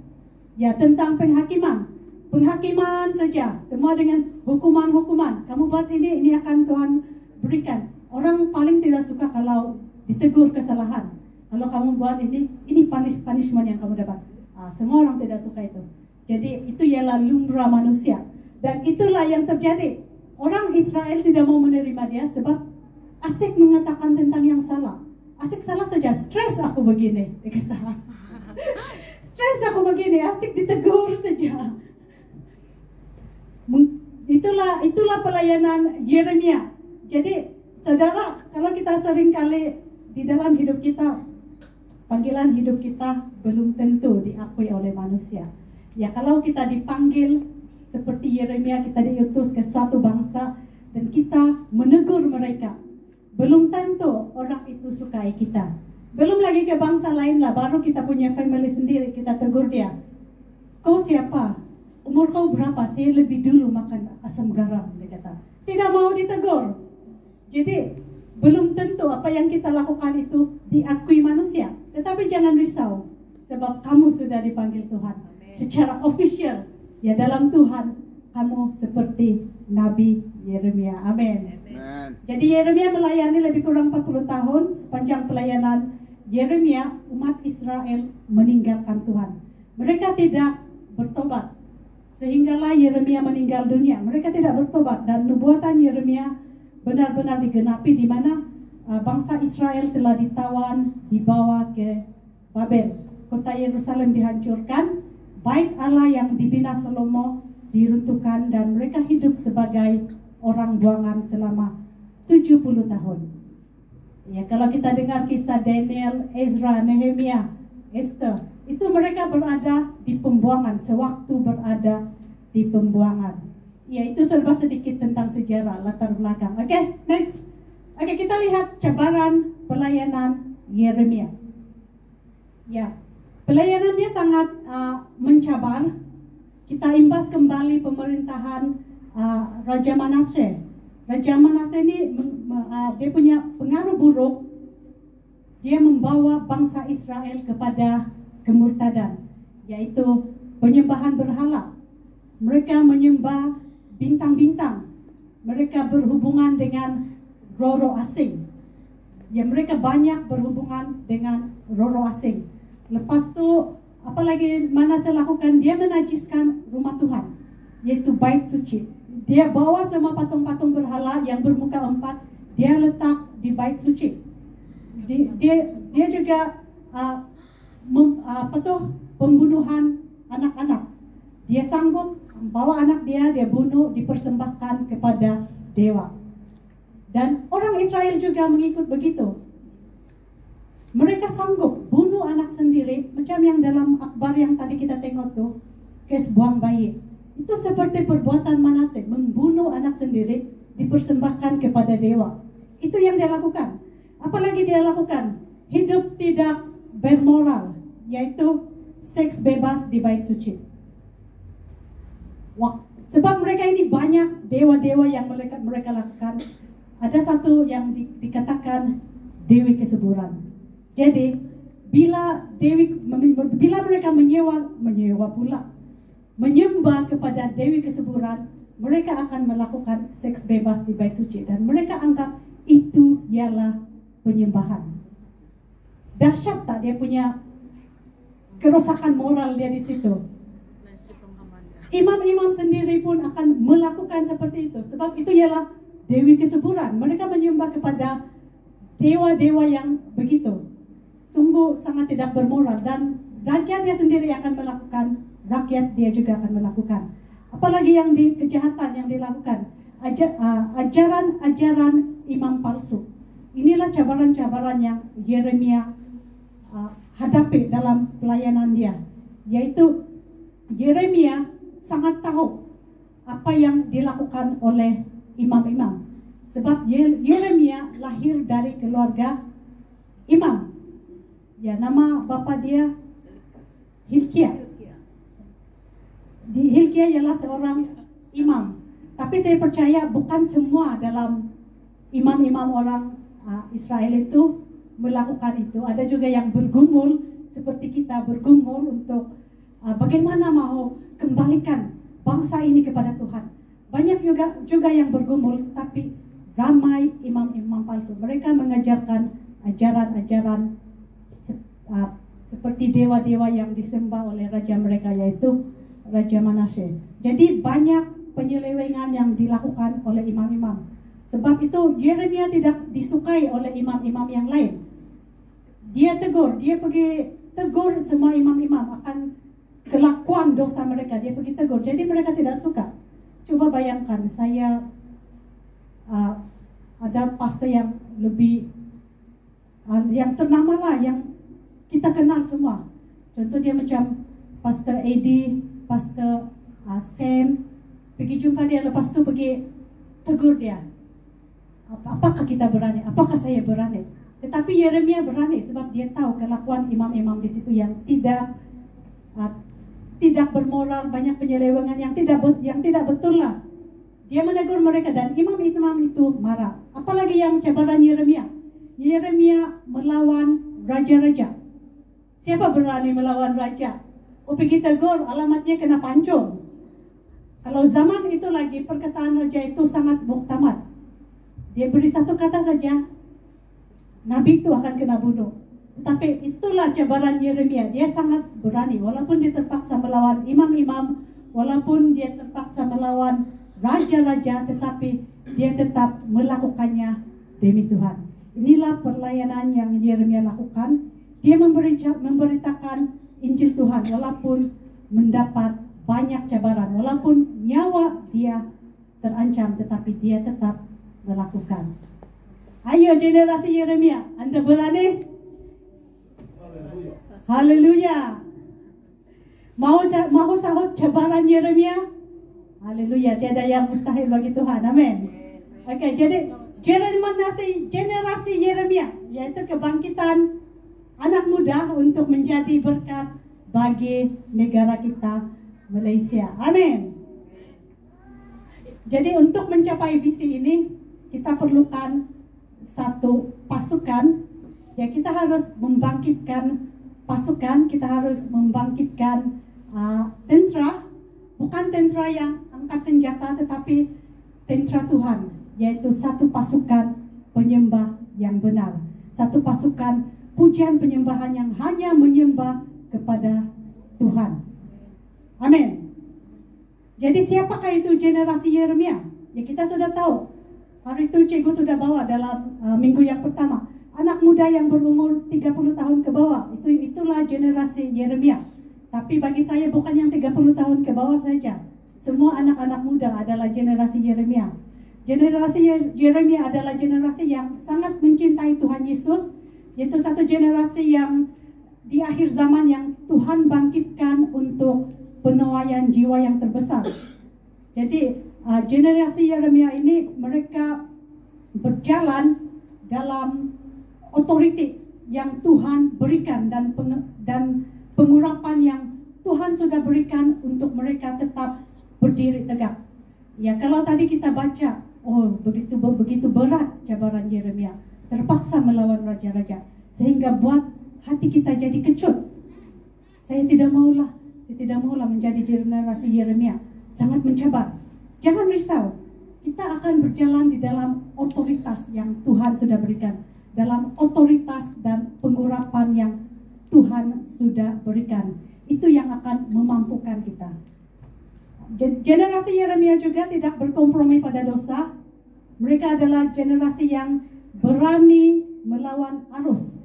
Ya, tentang penghakiman saja, semua dengan hukuman. Kamu buat ini akan Tuhan berikan. Orang paling tidak suka kalau ditegur kesalahan. Kalau kamu buat ini punishment yang kamu dapat. Semua orang tidak suka itu. Jadi itu ialah lumrah manusia. Dan itulah yang terjadi. Orang Israel tidak mau menerima dia sebab asik mengatakan tentang yang salah. Asik salah saja, stres aku begini, dia kata. Stres aku begini, asik ditegur saja. Itulah pelayanan Yeremia. Jadi saudara, kalau kita sering kali di dalam hidup kita, panggilan hidup kita belum tentu diakui oleh manusia. Ya, kalau kita dipanggil seperti Yeremia, kita diutus ke satu bangsa dan kita menegur mereka, belum tentu orang itu sukai kita. Belum lagi ke bangsa lain lah, baru kita punya family sendiri, kita tegur dia. Kau siapa? Umur kau berapa? Saya lebih dulu makan asam garam, dia kata. Tidak mau ditegur. Jadi belum tentu apa yang kita lakukan itu diakui manusia. Tetapi jangan risau, sebab kamu sudah dipanggil Tuhan. Amen. Secara official, ya dalam Tuhan kamu seperti Nabi Yeremia. Amin. Jadi Yeremia melayani lebih kurang 40 tahun. Sepanjang pelayanan Yeremia, umat Israel meninggalkan Tuhan. Mereka tidak bertobat, sehinggalah Yeremia meninggal dunia. Mereka tidak bertobat, dan nubuatan Yeremia benar-benar digenapi, di mana bangsa Israel telah ditawan, dibawa ke Babel. Kota Yerusalem dihancurkan, bait Allah yang dibina Salomo diruntuhkan, dan mereka hidup sebagai orang buangan selama 70 tahun. Ya, kalau kita dengar kisah Daniel, Ezra, Nehemia, Esther, itu mereka berada di pembuangan, sewaktu berada di pembuangan. Ya, itu serba sedikit tentang sejarah latar belakang. Oke, next. Oke, kita lihat cabaran pelayanan Yeremia. Ya, pelayanannya sangat mencabar. Kita imbas kembali pemerintahan Raja Manasye. Raja Manasye ini dia punya pengaruh buruk. Dia membawa bangsa Israel kepada kemurtadan, yaitu penyembahan berhala. Mereka menyembah bintang-bintang. Mereka berhubungan dengan roh-roh asing. Ya, mereka banyak berhubungan dengan roh-roh asing. Lepas itu, apalagi Manasye lakukan, dia menajiskan rumah Tuhan, yaitu bait suci. Dia bawa semua patung-patung berhala yang bermuka 4, dia letak di bait suci. Dia juga pembunuhan anak-anak. Dia sanggup bawa anak dia bunuh, dipersembahkan kepada dewa. Dan orang Israel juga mengikut begitu. Mereka sanggup bunuh anak sendiri, macam yang dalam Akbar yang tadi kita tengok tuh, kes buang bayi. Itu seperti perbuatan Manase, membunuh anak sendiri, dipersembahkan kepada dewa. Itu yang dia lakukan. Apalagi dia lakukan? Hidup tidak bermoral, yaitu seks bebas di bait suci. Sebab mereka ini banyak dewa-dewa yang mereka lakukan. Ada satu yang dikatakan Dewi Kesuburan. Jadi bila mereka menyembah kepada Dewi Kesuburan, mereka akan melakukan seks bebas di bait suci dan mereka anggap itu ialah penyembahan. Dahsyat tak dia punya kerusakan moral dia di situ. Imam-imam sendiri pun akan melakukan seperti itu sebab itu ialah Dewi Kesuburan. Mereka menyembah kepada dewa-dewa yang begitu. Sungguh sangat tidak bermoral dan raja dia sendiri akan melakukan, rakyat dia juga akan melakukan. Apalagi yang kejahatan yang dilakukan, ajaran-ajaran imam palsu. Inilah cabaran-cabaran yang Yeremia hadapi dalam pelayanan dia, yaitu Yeremia sangat tahu apa yang dilakukan oleh imam-imam. Sebab Yeremia lahir dari keluarga imam. Ya, nama bapa dia Hilkia. Hilkia ialah seorang imam. Tapi saya percaya bukan semua dalam imam-imam orang Israel itu melakukan itu. Ada juga yang bergumul seperti kita bergumul untuk bagaimana mau kembalikan bangsa ini kepada Tuhan. Banyak juga yang bergumul, tapi ramai imam-imam palsu. Mereka mengajarkan ajaran-ajaran seperti dewa-dewa yang disembah oleh raja mereka, yaitu Raja Manase. Jadi banyak penyelewengan yang dilakukan oleh imam-imam. Sebab itu Yeremia tidak disukai oleh imam-imam yang lain. Dia pergi tegur semua imam-imam akan kelakuan dosa mereka. Dia pergi tegur. Jadi mereka tidak suka. Coba bayangkan, saya ada pastor yang lebih yang ternama lah, yang kita kenal semua. Contoh dia macam Pastor Eddie, Pastor Sam. Pergi jumpa dia, lepas tu pergi tegur dia. Apakah kita berani? Apakah saya berani? Tetapi Yeremia berani sebab dia tahu kelakuan imam-imam di situ yang tidak bermoral, banyak penyelewengan yang tidak betul lah. Dia menegur mereka dan imam-imam itu marah. Apalagi yang cabaran Yeremia. Yeremia melawan raja-raja. Siapa berani melawan raja? Pergi tegur, alamatnya kena pancung. Kalau zaman itu lagi perkataan raja itu sangat muktamad. Dia beri satu kata saja, nabi itu akan kena bunuh. Tapi itulah cabaran Yeremia. Dia sangat berani, walaupun dia terpaksa melawan imam-imam, walaupun dia terpaksa melawan raja-raja, tetapi dia tetap melakukannya demi Tuhan. Inilah pelayanan yang Yeremia lakukan. Dia memberitakan Injil Tuhan walaupun mendapat banyak cabaran, walaupun nyawa dia terancam, tetapi dia tetap melakukan. Ayo generasi Yeremia, Anda berani? Haleluya. Mau sahut cabaran Yeremia? Haleluya, tiada yang mustahil bagi Tuhan. Amin. Oke, jadi generasi Yeremia, yaitu kebangkitan anak muda untuk menjadi berkat bagi negara kita, Malaysia. Amin. Jadi untuk mencapai visi ini, kita perlukan satu pasukan. Ya, kita harus membangkitkan pasukan, kita harus membangkitkan tentera. Bukan tentera yang angkat senjata, tetapi tentera Tuhan, yaitu satu pasukan penyembah yang benar. Satu pasukan pujian penyembahan yang hanya menyembah kepada Tuhan. Amin. Jadi siapakah itu generasi Yeremia? Ya, kita sudah tahu. Hari itu cikgu sudah bawa dalam minggu yang pertama. Anak muda yang berumur 30 tahun ke bawah. Itulah generasi Yeremia. Tapi bagi saya bukan yang 30 tahun ke bawah saja. Semua anak-anak muda adalah generasi Yeremia. Generasi Yeremia adalah generasi yang sangat mencintai Tuhan Yesus, yaitu satu generasi yang di akhir zaman yang Tuhan bangkitkan untuk penuaian jiwa yang terbesar. Jadi generasi Yeremia ini mereka berjalan dalam otoriti yang Tuhan berikan dan pengurapan yang Tuhan sudah berikan untuk mereka tetap berdiri tegak. Ya, kalau tadi kita baca, begitu berat cabaran Yeremia, terpaksa melawan raja-raja, sehingga buat hati kita jadi kecut. Saya tidak maulah menjadi generasi Yeremia, sangat mencabar. Jangan risau, kita akan berjalan di dalam otoritas yang Tuhan sudah berikan, dalam otoritas dan pengurapan yang Tuhan sudah berikan. Itu yang akan memampukan kita. Generasi Yeremia juga tidak berkompromi pada dosa. Mereka adalah generasi yang berani melawan arus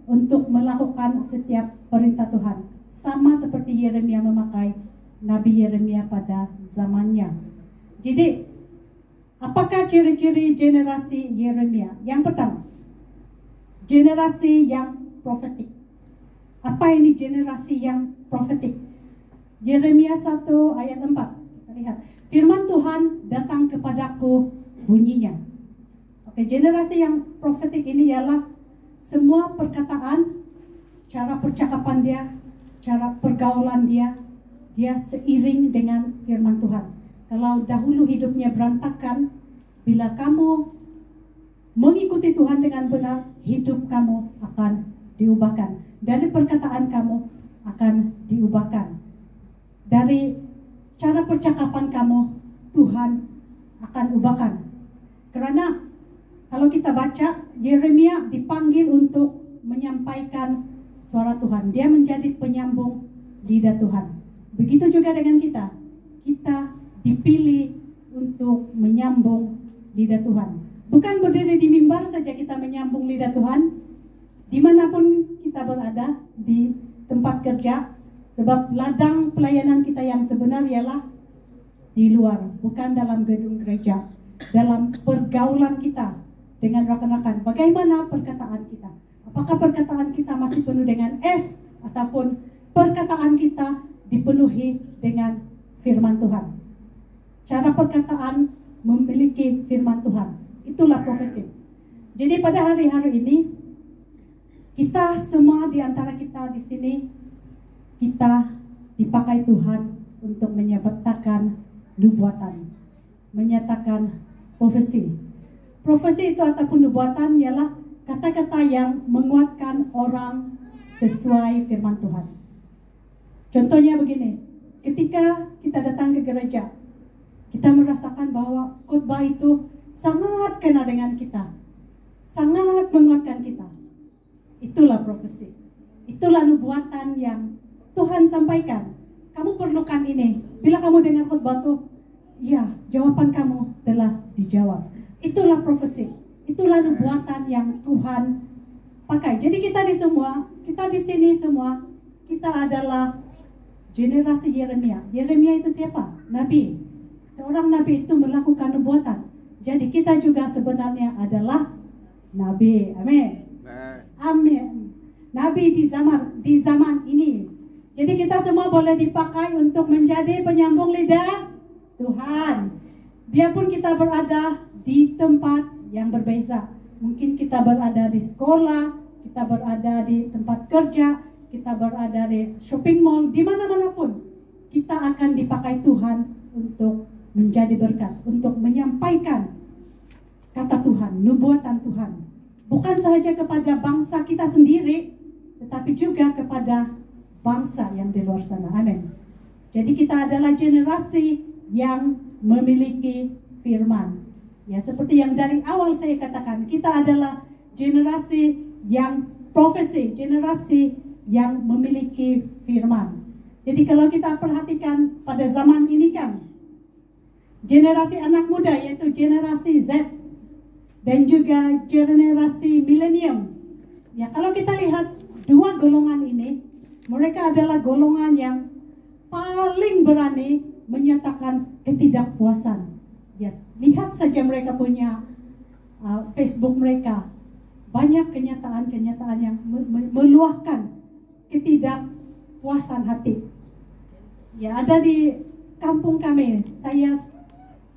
untuk melakukan setiap perintah Tuhan. Sama seperti Yeremia memakai Nabi Yeremia pada zamannya. Jadi, apakah ciri-ciri generasi Yeremia? Yang pertama, generasi yang profetik. Apa ini generasi yang profetik? Yeremia 1 ayat 4. Kita lihat. Firman Tuhan datang kepadaku bunyinya. Oke, generasi yang profetik ini ialah semua perkataan, cara percakapan dia, cara pergaulan dia seiring dengan firman Tuhan. Kalau dahulu hidupnya berantakan, bila kamu mengikuti Tuhan dengan benar, hidup kamu akan diubahkan. Dari perkataan kamu akan diubahkan. Dari cara percakapan kamu, Tuhan akan ubahkan. Karena kalau kita baca, Yeremia dipanggil untuk menyampaikan suara Tuhan. Dia menjadi penyambung lidah Tuhan. Begitu juga dengan kita. Kita dipilih untuk menyambung lidah Tuhan. Bukan berdiri di mimbar saja kita menyambung lidah Tuhan. Dimanapun kita berada, di tempat kerja. Sebab ladang pelayanan kita yang sebenar ialah di luar, bukan dalam gedung gereja. Dalam pergaulan kita dengan rekan-rekan, bagaimana perkataan kita? Apakah perkataan kita masih penuh dengan F, ataupun perkataan kita dipenuhi dengan firman Tuhan? Cara perkataan memiliki firman Tuhan, itulah profetik. Jadi pada hari-hari ini, kita semua di antara kita di sini, kita dipakai Tuhan untuk menyatakan nubuatan, menyatakan profesi. Profesi itu ataupun nubuatan ialah kata-kata yang menguatkan orang sesuai firman Tuhan. Contohnya begini, ketika kita datang ke gereja, kita merasakan bahwa khotbah itu sangat kena dengan kita, sangat menguatkan kita. Itulah profesi, itulah nubuatan yang Tuhan sampaikan. Kamu perlukan ini. Bila kamu dengar khotbah itu, ya, jawaban kamu telah dijawab. Itulah profesi. Itulah nubuatan yang Tuhan pakai. Jadi kita di sini semua, kita adalah generasi Yeremia. Yeremia itu siapa? Nabi. Seorang nabi itu melakukan nubuatan. Jadi kita juga sebenarnya adalah nabi. Amin. Amin. Nabi di zaman ini. Jadi kita semua boleh dipakai untuk menjadi penyambung lidah Tuhan. Biarpun kita berada di tempat yang berbeza. Mungkin kita berada di sekolah, kita berada di tempat kerja, kita berada di shopping mall, di mana-mana pun. Kita akan dipakai Tuhan untuk menjadi berkat, untuk menyampaikan kata Tuhan, nubuatan Tuhan. Bukan sahaja kepada bangsa kita sendiri, tetapi juga kepada bangsa yang di luar sana. Amin. Jadi kita adalah generasi yang memiliki firman. Ya, seperti yang dari awal saya katakan, kita adalah generasi yang profesi, generasi yang memiliki firman. Jadi kalau kita perhatikan pada zaman ini kan, generasi anak muda yaitu generasi Z dan juga generasi milenium. Ya, kalau kita lihat dua golongan ini, mereka adalah golongan yang paling berani menyatakan ketidakpuasan. Ya, lihat saja mereka punya Facebook mereka. Banyak kenyataan-kenyataan yang meluahkan ketidakpuasan hati. Ya, ada di kampung kami. Saya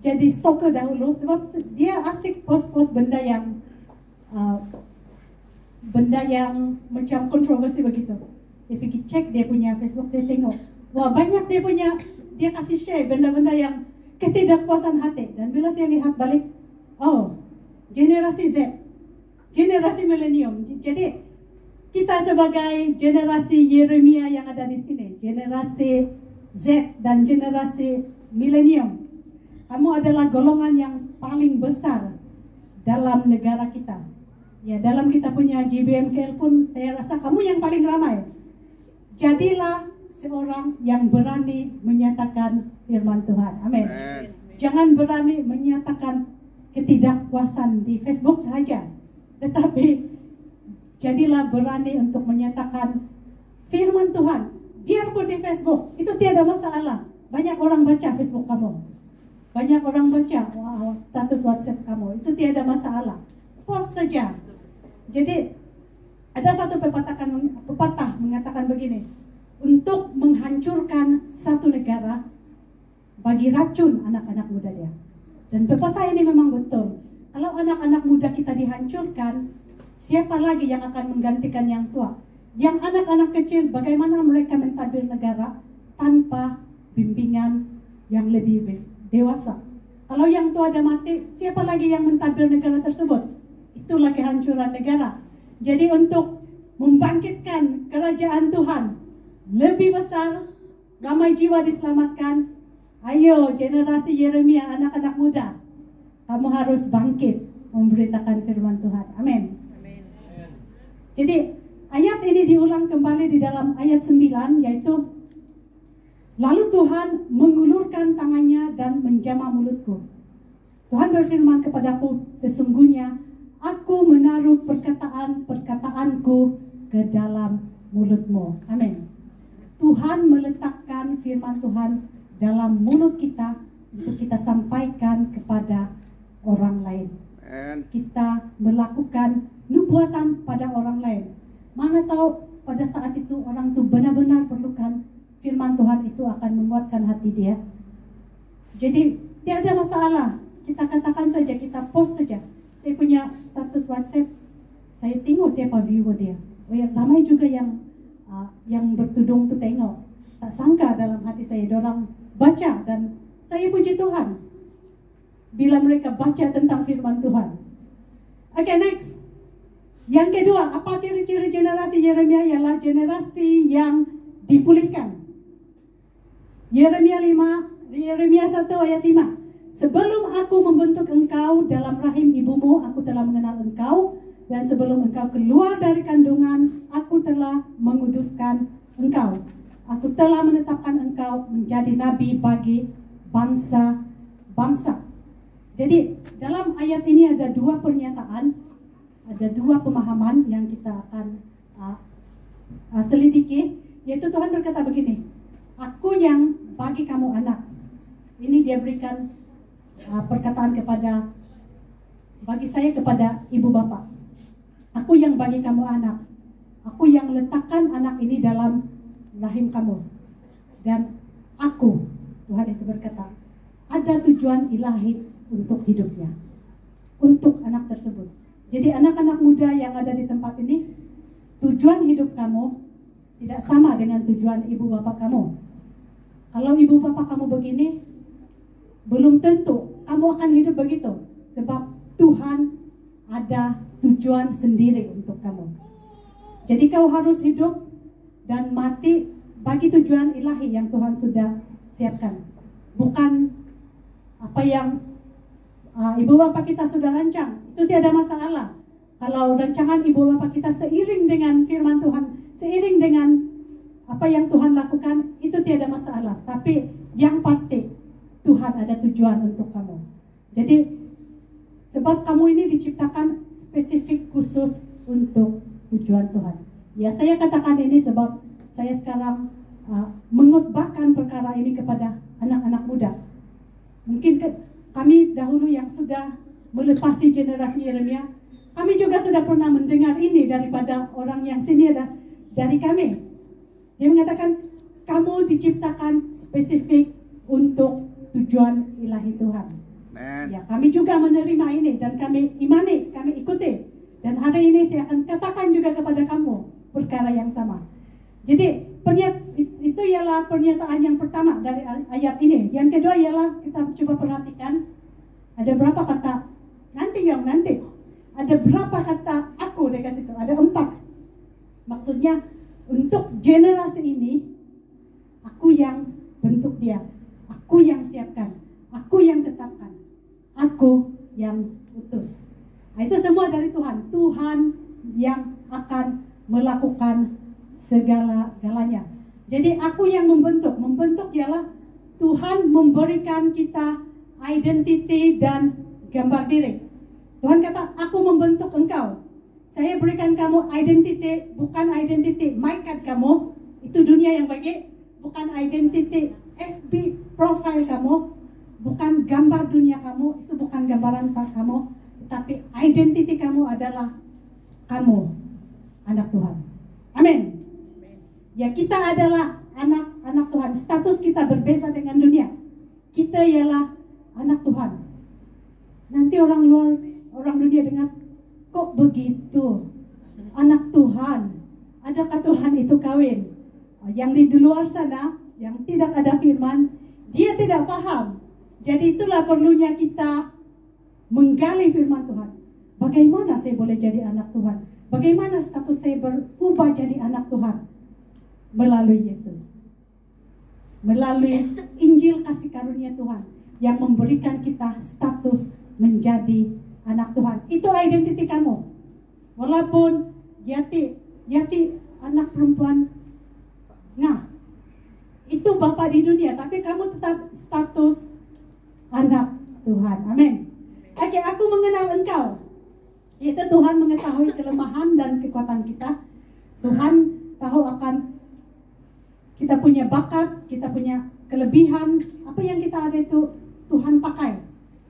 jadi stalker dahulu sebab dia asik post-post benda yang macam kontroversi begitu. Saya pergi cek dia punya Facebook, saya tengok, wah banyak dia kasih share benda-benda yang ketidakpuasan hati. Dan bila saya lihat balik, oh, generasi Z, generasi milenium. Jadi kita sebagai generasi Yeremia yang ada di sini, generasi Z dan generasi milenium, kamu adalah golongan yang paling besar dalam negara kita. Ya, dalam kita punya GBMKL pun saya rasa kamu yang paling ramai. Jadilah seorang yang berani menyatakan firman Tuhan. Amin. Jangan berani menyatakan ketidakpuasan di Facebook saja, tetapi jadilah berani untuk menyatakan firman Tuhan. Biarpun di Facebook, itu tiada masalah. Banyak orang baca Facebook kamu. Banyak orang baca status WhatsApp kamu. Itu tiada masalah. Post saja. Jadi ada satu pepatah mengatakan begini, untuk menghancurkan satu negara bagi racun anak-anak muda dia. Dan pepatah ini memang betul. Kalau anak-anak muda kita dihancurkan, siapa lagi yang akan menggantikan yang tua? Yang anak-anak kecil, bagaimana mereka mentadbir negara tanpa bimbingan yang lebih dewasa? Kalau yang tua ada mati, siapa lagi yang mentadbir negara tersebut? Itulah kehancuran negara. Jadi untuk membangkitkan kerajaan Tuhan lebih besar, ramai jiwa diselamatkan, ayo generasi Yeremia, anak-anak muda, kamu harus bangkit memberitakan firman Tuhan. Amin. Jadi ayat ini diulang kembali di dalam ayat 9, yaitu lalu Tuhan mengulurkan tangannya dan menjamah mulutku. Tuhan berfirman kepadaku, sesungguhnya aku menaruh perkataan-perkataanku ke dalam mulutmu. Amin. Tuhan meletakkan firman Tuhan dalam mulut kita untuk kita sampaikan kepada orang lain. Kita melakukan nubuatan pada orang lain. Mana tahu pada saat itu orang itu benar-benar perlukan firman Tuhan, itu akan menguatkan hati dia. Jadi tidak ada masalah. Kita katakan saja, kita post saja. Saya punya status WhatsApp, saya tengok siapa viewer dia. Oh ya, ramai juga yang bertudung tu tengok. Tak sangka dalam hati saya, dorang baca, dan saya puji Tuhan bila mereka baca tentang firman Tuhan. Okay, next. Yang kedua, apa ciri-ciri generasi Yeremia? Ialah generasi yang dipulihkan. Yeremia 1 ayat 5. Sebelum aku membentuk engkau dalam rahim ibumu, aku telah mengenal engkau, dan sebelum engkau keluar dari kandungan, aku telah menguduskan engkau. Aku telah menetapkan engkau menjadi nabi bagi bangsa-bangsa. Jadi dalam ayat ini ada dua pernyataan, ada dua pemahaman yang kita akan selidiki, yaitu Tuhan berkata begini, aku yang bagi kamu anak. Ini dia berikan perkataan bagi saya kepada ibu bapak. Aku yang bagi kamu anak. Aku yang letakkan anak ini dalam rahim kamu. Dan aku, Tuhan itu berkata, ada tujuan ilahi untuk hidupnya, untuk anak tersebut. Jadi anak-anak muda yang ada di tempat ini, tujuan hidup kamu tidak sama dengan tujuan ibu bapak kamu. Kalau ibu bapak kamu begini, belum tentu kamu akan hidup begitu. Sebab Tuhan ada tujuan sendiri untuk kamu. Jadi kau harus hidup dan mati bagi tujuan ilahi yang Tuhan sudah siapkan. Bukan apa yang ibu bapak kita sudah rancang. Itu tiada masalah. Kalau rancangan ibu bapak kita seiring dengan firman Tuhan, seiring dengan apa yang Tuhan lakukan, itu tiada masalah. Tapi yang pasti Tuhan ada tujuan untuk kamu. Jadi sebab kamu ini diciptakan spesifik khusus untuk tujuan Tuhan. Ya, saya katakan ini sebab saya sekarang mengutbahkan perkara ini kepada anak-anak muda. Mungkin kami dahulu yang sudah melepasi generasi Yeremia, kami juga sudah pernah mendengar ini daripada orang yang senior dari kami. Dia mengatakan, kamu diciptakan spesifik untuk tujuan ilahi Tuhan. Ya, kami juga menerima ini dan kami imani, kami ikuti. Dan hari ini saya akan katakan juga kepada kamu perkara yang sama. Jadi itu ialah pernyataan yang pertama dari ayat ini. Yang kedua ialah kita coba perhatikan ada berapa kata nanti. Ada berapa kata aku dekat situ? Ada 4. Maksudnya untuk generasi ini aku yang bentuk dia, aku yang siapkan, aku yang tetapkan, aku yang utus. Nah, itu semua dari Tuhan. Tuhan yang akan melakukan segala-galanya. Jadi aku yang membentuk. Membentuk ialah Tuhan memberikan kita identiti dan gambar diri. Tuhan kata, aku membentuk engkau. Saya berikan kamu identiti, bukan identiti MyCard kamu, itu dunia yang bagi, bukan identiti FB profile kamu, bukan gambar dunia kamu, itu bukan gambaran kamu, tapi identiti kamu adalah kamu, anak Tuhan. Amin. Ya, kita adalah anak Tuhan. Status kita berbeda dengan dunia. Kita ialah anak Tuhan. Nanti orang dunia dengar, kok begitu? Anak Tuhan. Adakah Tuhan itu kawin? Yang di luar sana, yang tidak ada firman, dia tidak paham. Jadi itulah perlunya kita menggali firman Tuhan. Bagaimana saya boleh jadi anak Tuhan? Bagaimana status saya berubah jadi anak Tuhan? Melalui Yesus. Melalui Injil kasih karunia Tuhan yang memberikan kita status menjadi anak Tuhan. Itu identiti kamu. Walaupun Yati anak perempuan itu bapak di dunia, tapi kamu tetap status anak Tuhan. Amin. Oke, aku mengenal engkau. Itu Tuhan mengetahui kelemahan dan kekuatan kita. Tuhan tahu akan kita punya bakat, kita punya kelebihan. Apa yang kita ada itu Tuhan pakai.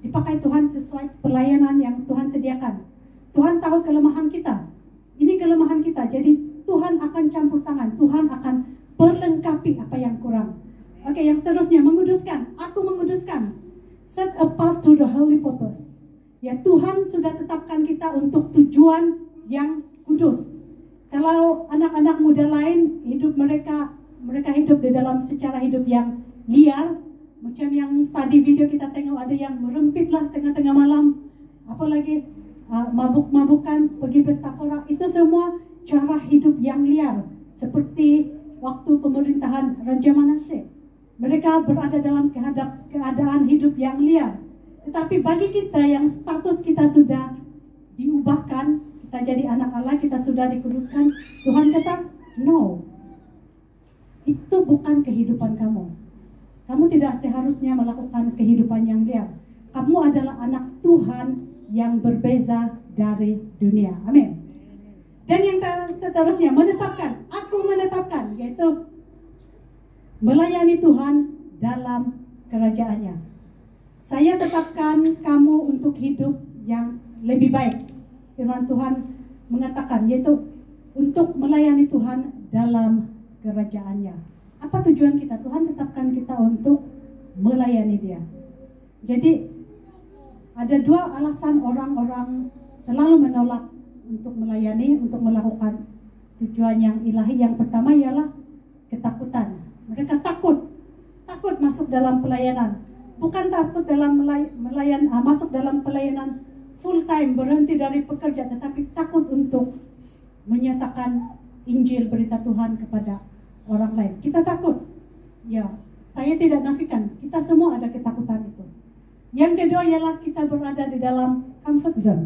Dipakai Tuhan sesuai pelayanan yang Tuhan sediakan. Tuhan tahu kelemahan kita. Ini kelemahan kita. Jadi Tuhan akan campur tangan. Tuhan akan perlengkapi apa yang kurang. Oke, yang seterusnya menguduskan. Aku menguduskan. Set apart to the holy purpose. Ya, Tuhan sudah tetapkan kita untuk tujuan yang kudus. Kalau anak-anak muda lain hidup mereka hidup di dalam secara hidup yang liar, macam yang tadi video kita tengok, ada yang merempit lah tengah-tengah malam, apalagi mabuk-mabukan, pergi pesta pora, itu semua cara hidup yang liar. Seperti waktu pemerintahan Raja Manasye, mereka berada dalam keadaan hidup yang liar. Tetapi bagi kita yang status kita sudah diubahkan, kita jadi anak Allah, kita sudah dikuduskan, Tuhan kata, no, itu bukan kehidupan kamu. Kamu tidak seharusnya melakukan kehidupan yang liar. Kamu adalah anak Tuhan yang berbeza dari dunia. Amin. Dan yang seterusnya, menetapkan. Aku menetapkan, yaitu melayani Tuhan dalam kerajaannya. Saya tetapkan kamu untuk hidup yang lebih baik. Firman Tuhan mengatakan, yaitu untuk melayani Tuhan dalam kerajaannya. Apa tujuan kita? Tuhan tetapkan kita untuk melayani Dia. Jadi ada 2 alasan orang-orang selalu menolak untuk melayani, untuk melakukan tujuan yang ilahi. Yang pertama ialah ketakutan. Mereka takut masuk dalam pelayanan. Bukan takut dalam masuk dalam pelayanan full time, berhenti dari pekerja, tetapi takut untuk menyatakan Injil berita Tuhan kepada orang lain. Kita takut. Ya, saya tidak nafikan. Kita semua ada ketakutan itu. Yang kedua ialah kita berada di dalam comfort zone.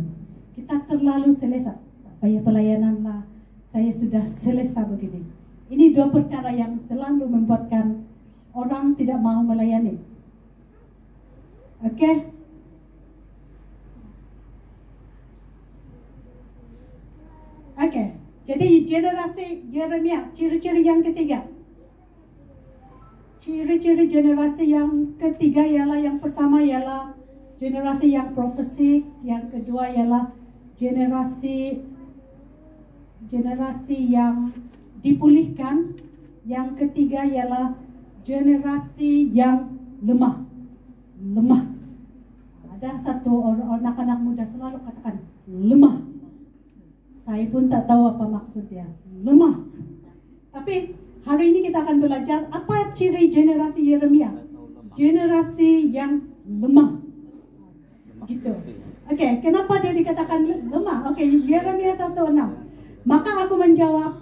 Kita terlalu selesa. Payah pelayanan lah, saya sudah selesa begini. Ini 2 perkara yang selalu membuatkan orang tidak mau melayani. Oke? Oke. Jadi generasi Yeremia, ciri-ciri yang ketiga. Ciri-ciri generasi yang ketiga ialah, yang pertama ialah generasi yang profesik, yang kedua ialah generasi yang dipulihkan, yang ketiga ialah generasi yang lemah. Ada satu anak-anak muda selalu katakan lemah. Saya pun tak tahu apa maksudnya, lemah. Tapi hari ini kita akan belajar apa ciri generasi Yeremia. Generasi yang lemah. Gitu. Oke, kenapa dia dikatakan lemah? Oke, Yeremia 1:6. Maka aku menjawab,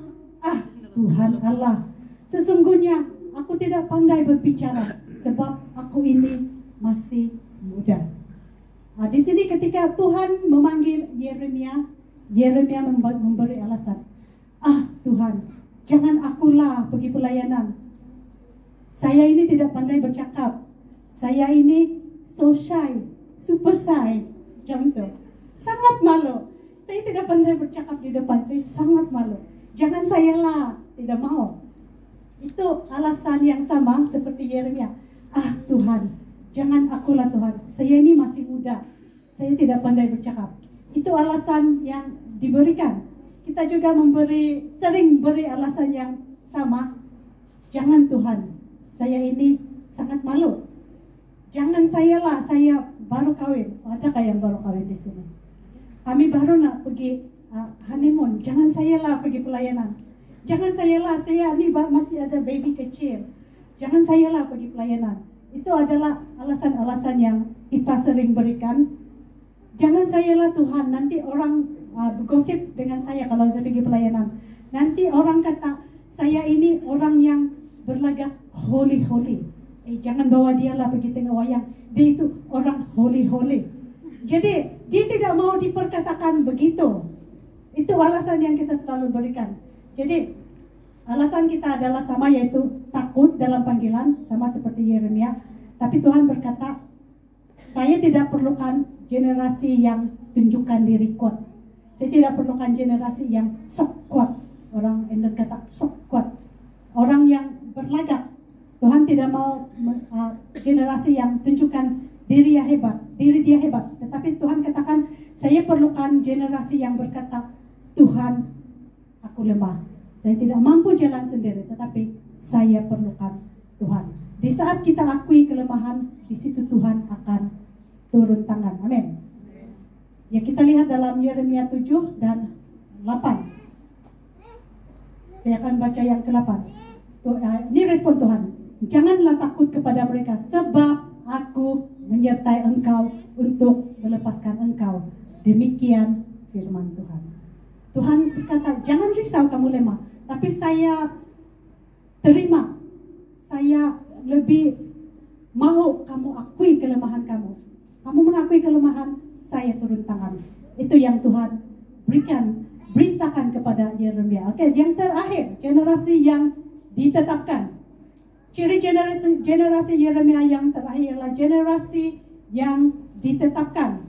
Tuhan Allah, sesungguhnya aku tidak pandai berbicara sebab aku ini masih muda. Di sini ketika Tuhan memanggil Yeremia memberi alasan. Tuhan, jangan akulah pergi pelayanan. Saya ini tidak pandai bercakap. Saya ini so shy, super shy. Macam itu. Sangat malu. Saya tidak pandai bercakap di depan. Saya sangat malu. Jangan saya lah. Tidak mau. Itu alasan yang sama seperti Yeremia. Tuhan, jangan akulah Tuhan. Saya ini masih muda. Saya tidak pandai bercakap. Itu alasan yang diberikan. Kita juga sering beri alasan yang sama. Jangan Tuhan, saya ini sangat malu. Jangan saya lah, saya baru kawin. Adakah yang baru kawin di sini? Kami baru nak pergi honeymoon. Jangan saya lah pergi pelayanan. Jangan saya lah, saya ini masih ada baby kecil. Jangan saya lah pergi pelayanan. Itu adalah alasan-alasan yang kita sering berikan. Jangan saya lah Tuhan, nanti orang bergosip dengan saya kalau saya pergi pelayanan. Nanti orang kata, saya ini orang yang berlagak holy. Jangan bawa dia lah pergi tengok wayang. Dia itu orang holy. Jadi, dia tidak mau diperkatakan begitu. Itu alasan yang kita selalu berikan. Jadi, alasan kita adalah sama, yaitu takut dalam panggilan, sama seperti Yeremia. Tapi Tuhan berkata, saya tidak perlukan generasi yang tunjukkan diri kuat. Saya tidak perlukan generasi yang sok kuat. Orang Indo kata sok kuat. Orang yang berlagak. Tuhan tidak mau generasi yang tunjukkan diri dia hebat. Tetapi Tuhan katakan, saya perlukan generasi yang berkata, Tuhan, aku lemah. Saya tidak mampu jalan sendiri, tetapi saya perlukan Tuhan. Di saat kita akui kelemahan, di situ Tuhan akan turun tangan. Amin. Ya, kita lihat dalam Yeremia 7 dan 8. Saya akan baca yang ke-8. Ini respon Tuhan. Janganlah takut kepada mereka, sebab aku menyertai engkau untuk melepaskan engkau. Demikian firman Tuhan. Tuhan berkata, jangan risau kamu lemah, tapi saya terima. Saya lebih mau kamu akui kelemahan kamu. Kamu mengakui kelemahan, saya turun tangan. Itu yang Tuhan beritakan kepada Yeremia. Oke, yang terakhir, generasi yang ditetapkan. Ciri generasi Yeremia yang terakhir adalah generasi yang ditetapkan.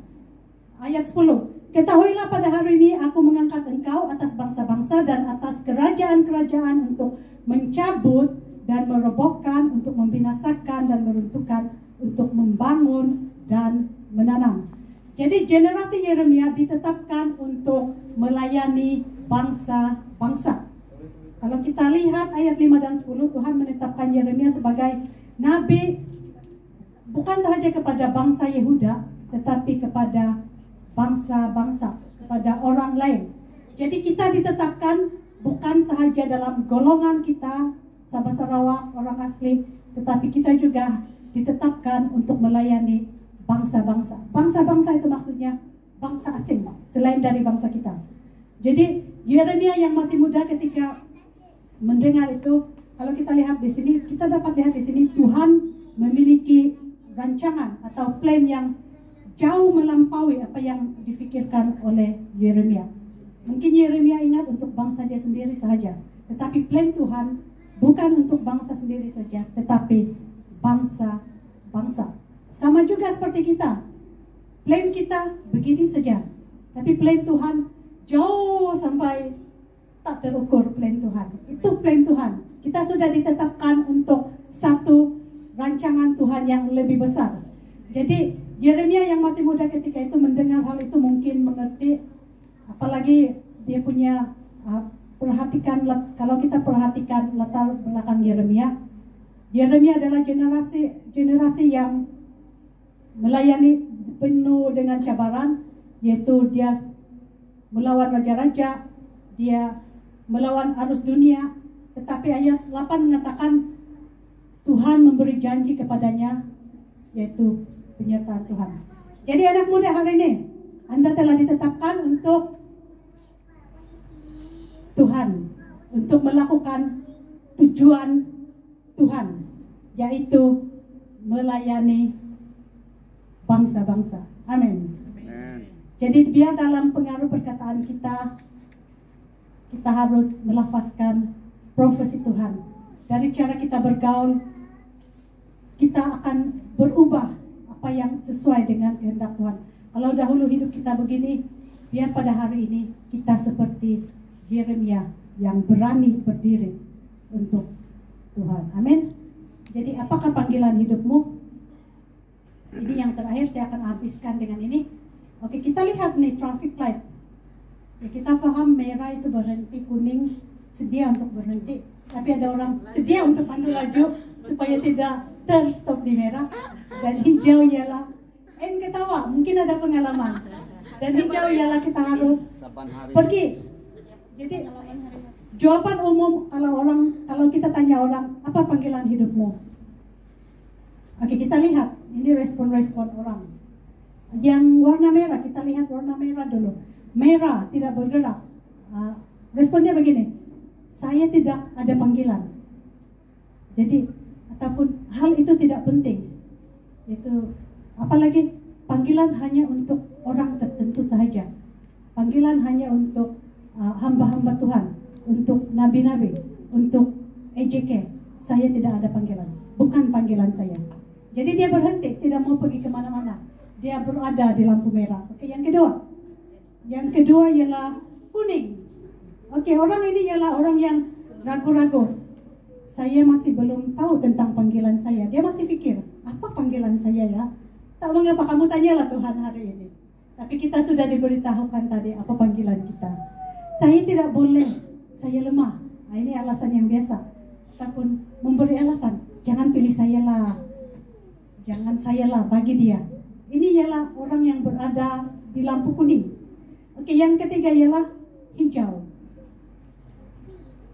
Ayat 10. Ketahuilah pada hari ini aku mengangkat engkau atas bangsa-bangsa dan atas kerajaan-kerajaan untuk mencabut dan merobohkan, untuk membinasakan dan meruntuhkan, untuk membangun dan menanam. Jadi generasi Yeremia ditetapkan untuk melayani bangsa-bangsa. Kalau kita lihat ayat 5 dan 10, Tuhan menetapkan Yeremia sebagai nabi bukan sahaja kepada bangsa Yehuda, tetapi kepada bangsa-bangsa, kepada orang lain. Jadi kita ditetapkan bukan sahaja dalam golongan kita, Sabah Sarawak, orang asli, tetapi kita juga ditetapkan untuk melayani bangsa-bangsa. Bangsa-bangsa itu maksudnya bangsa asing, selain dari bangsa kita. Jadi Yeremia yang masih muda ketika mendengar itu, kalau kita lihat di sini, kita dapat lihat di sini Tuhan memiliki rancangan atau plan yang jauh melampaui apa yang difikirkan oleh Yeremia. Mungkin Yeremia ingat untuk bangsa dia sendiri saja, tetapi plan Tuhan bukan untuk bangsa sendiri saja, tetapi bangsa-bangsa. Sama juga seperti kita. Plan kita begini saja, tapi plan Tuhan jauh sampai tak terukur plan Tuhan. Itu plan Tuhan. Kita sudah ditetapkan untuk satu rancangan Tuhan yang lebih besar. Jadi Yeremia yang masih muda ketika itu mendengar hal itu mungkin mengerti, apalagi dia punya perhatikan, kalau kita perhatikan latar belakang Yeremia adalah generasi yang melayani penuh dengan cabaran, yaitu dia melawan raja-raja, dia melawan arus dunia. Tetapi ayat 8 mengatakan Tuhan memberi janji kepadanya, yaitu penyertaan Tuhan. Jadi anak muda hari ini, Anda telah ditetapkan untuk Tuhan, untuk melakukan tujuan Tuhan, yaitu melayani bangsa-bangsa. Amin. Jadi biar dalam pengaruh perkataan kita harus melafazkan profesi Tuhan. Dari cara kita bergaul, kita akan berubah apa yang sesuai dengan kehendak Tuhan. Kalau dahulu hidup kita begini, biar pada hari ini kita seperti Yeremia yang berani berdiri untuk Tuhan. Amin. Jadi apakah panggilan hidupmu? Ini yang terakhir saya akan habiskan dengan ini. Oke, kita lihat nih traffic light. Ya, kita paham merah itu berhenti, kuning sedia untuk berhenti. Tapi ada orang sedia untuk pandu laju supaya tidak terstop di merah. Dan hijau ialah, ketawa, mungkin ada pengalaman. Dan hijau ialah kita harus pergi. Jadi jawaban umum kalau kita tanya orang, apa panggilan hidupmu? Oke, kita lihat ini respon-respon orang. Yang warna merah, kita lihat warna merah dulu. Merah, tidak bergerak. Responnya begini, saya tidak ada panggilan. Jadi, ataupun hal itu tidak penting. Itu, apalagi panggilan hanya untuk orang tertentu saja. Panggilan hanya untuk hamba-hamba Tuhan, untuk nabi-nabi, untuk EJK. Saya tidak ada panggilan, bukan panggilan saya. Jadi dia berhenti, tidak mau pergi kemana-mana. Dia berada di lampu merah. Oke, yang kedua. Yang kedua ialah kuning. Oke, orang ini ialah orang yang ragu-ragu. Saya masih belum tahu tentang panggilan saya. Dia masih pikir, apa panggilan saya ya? Tak mengapa, kamu tanyalah Tuhan hari ini. Tapi kita sudah diberitahukan tadi apa panggilan kita. Saya tidak boleh, saya lemah. Nah, ini alasan yang biasa. Ataupun memberi alasan, jangan pilih saya lah. Jangan saya lah, bagi dia. Ini ialah orang yang berada di lampu kuning. Oke, yang ketiga ialah hijau.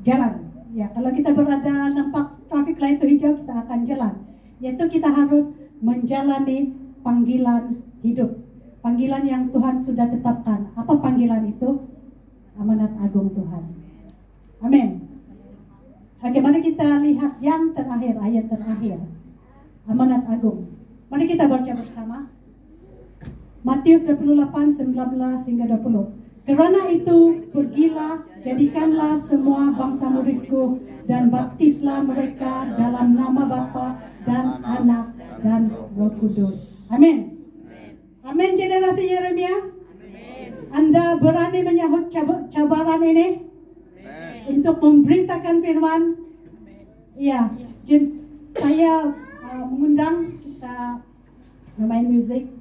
Jalan. Ya, kalau kita berada nampak traffic light itu hijau, kita akan jalan. Yaitu kita harus menjalani panggilan hidup. Panggilan yang Tuhan sudah tetapkan. Apa panggilan itu? Amanat agung Tuhan. Amin. Oke, mari kita lihat yang terakhir, ayat terakhir. Amanat agung. Mari kita baca bersama. Matius 28, 19 hingga 20. Kerana itu, pergilah, jadikanlah semua bangsa muridku, dan baptislah mereka dalam nama Bapa dan Anak dan Roh Kudus. Amin. Amin, generasi Yeremia. Anda berani menyahut cabaran ini? Untuk memberitakan firman? Ya, saya mengundang kita bermain musik.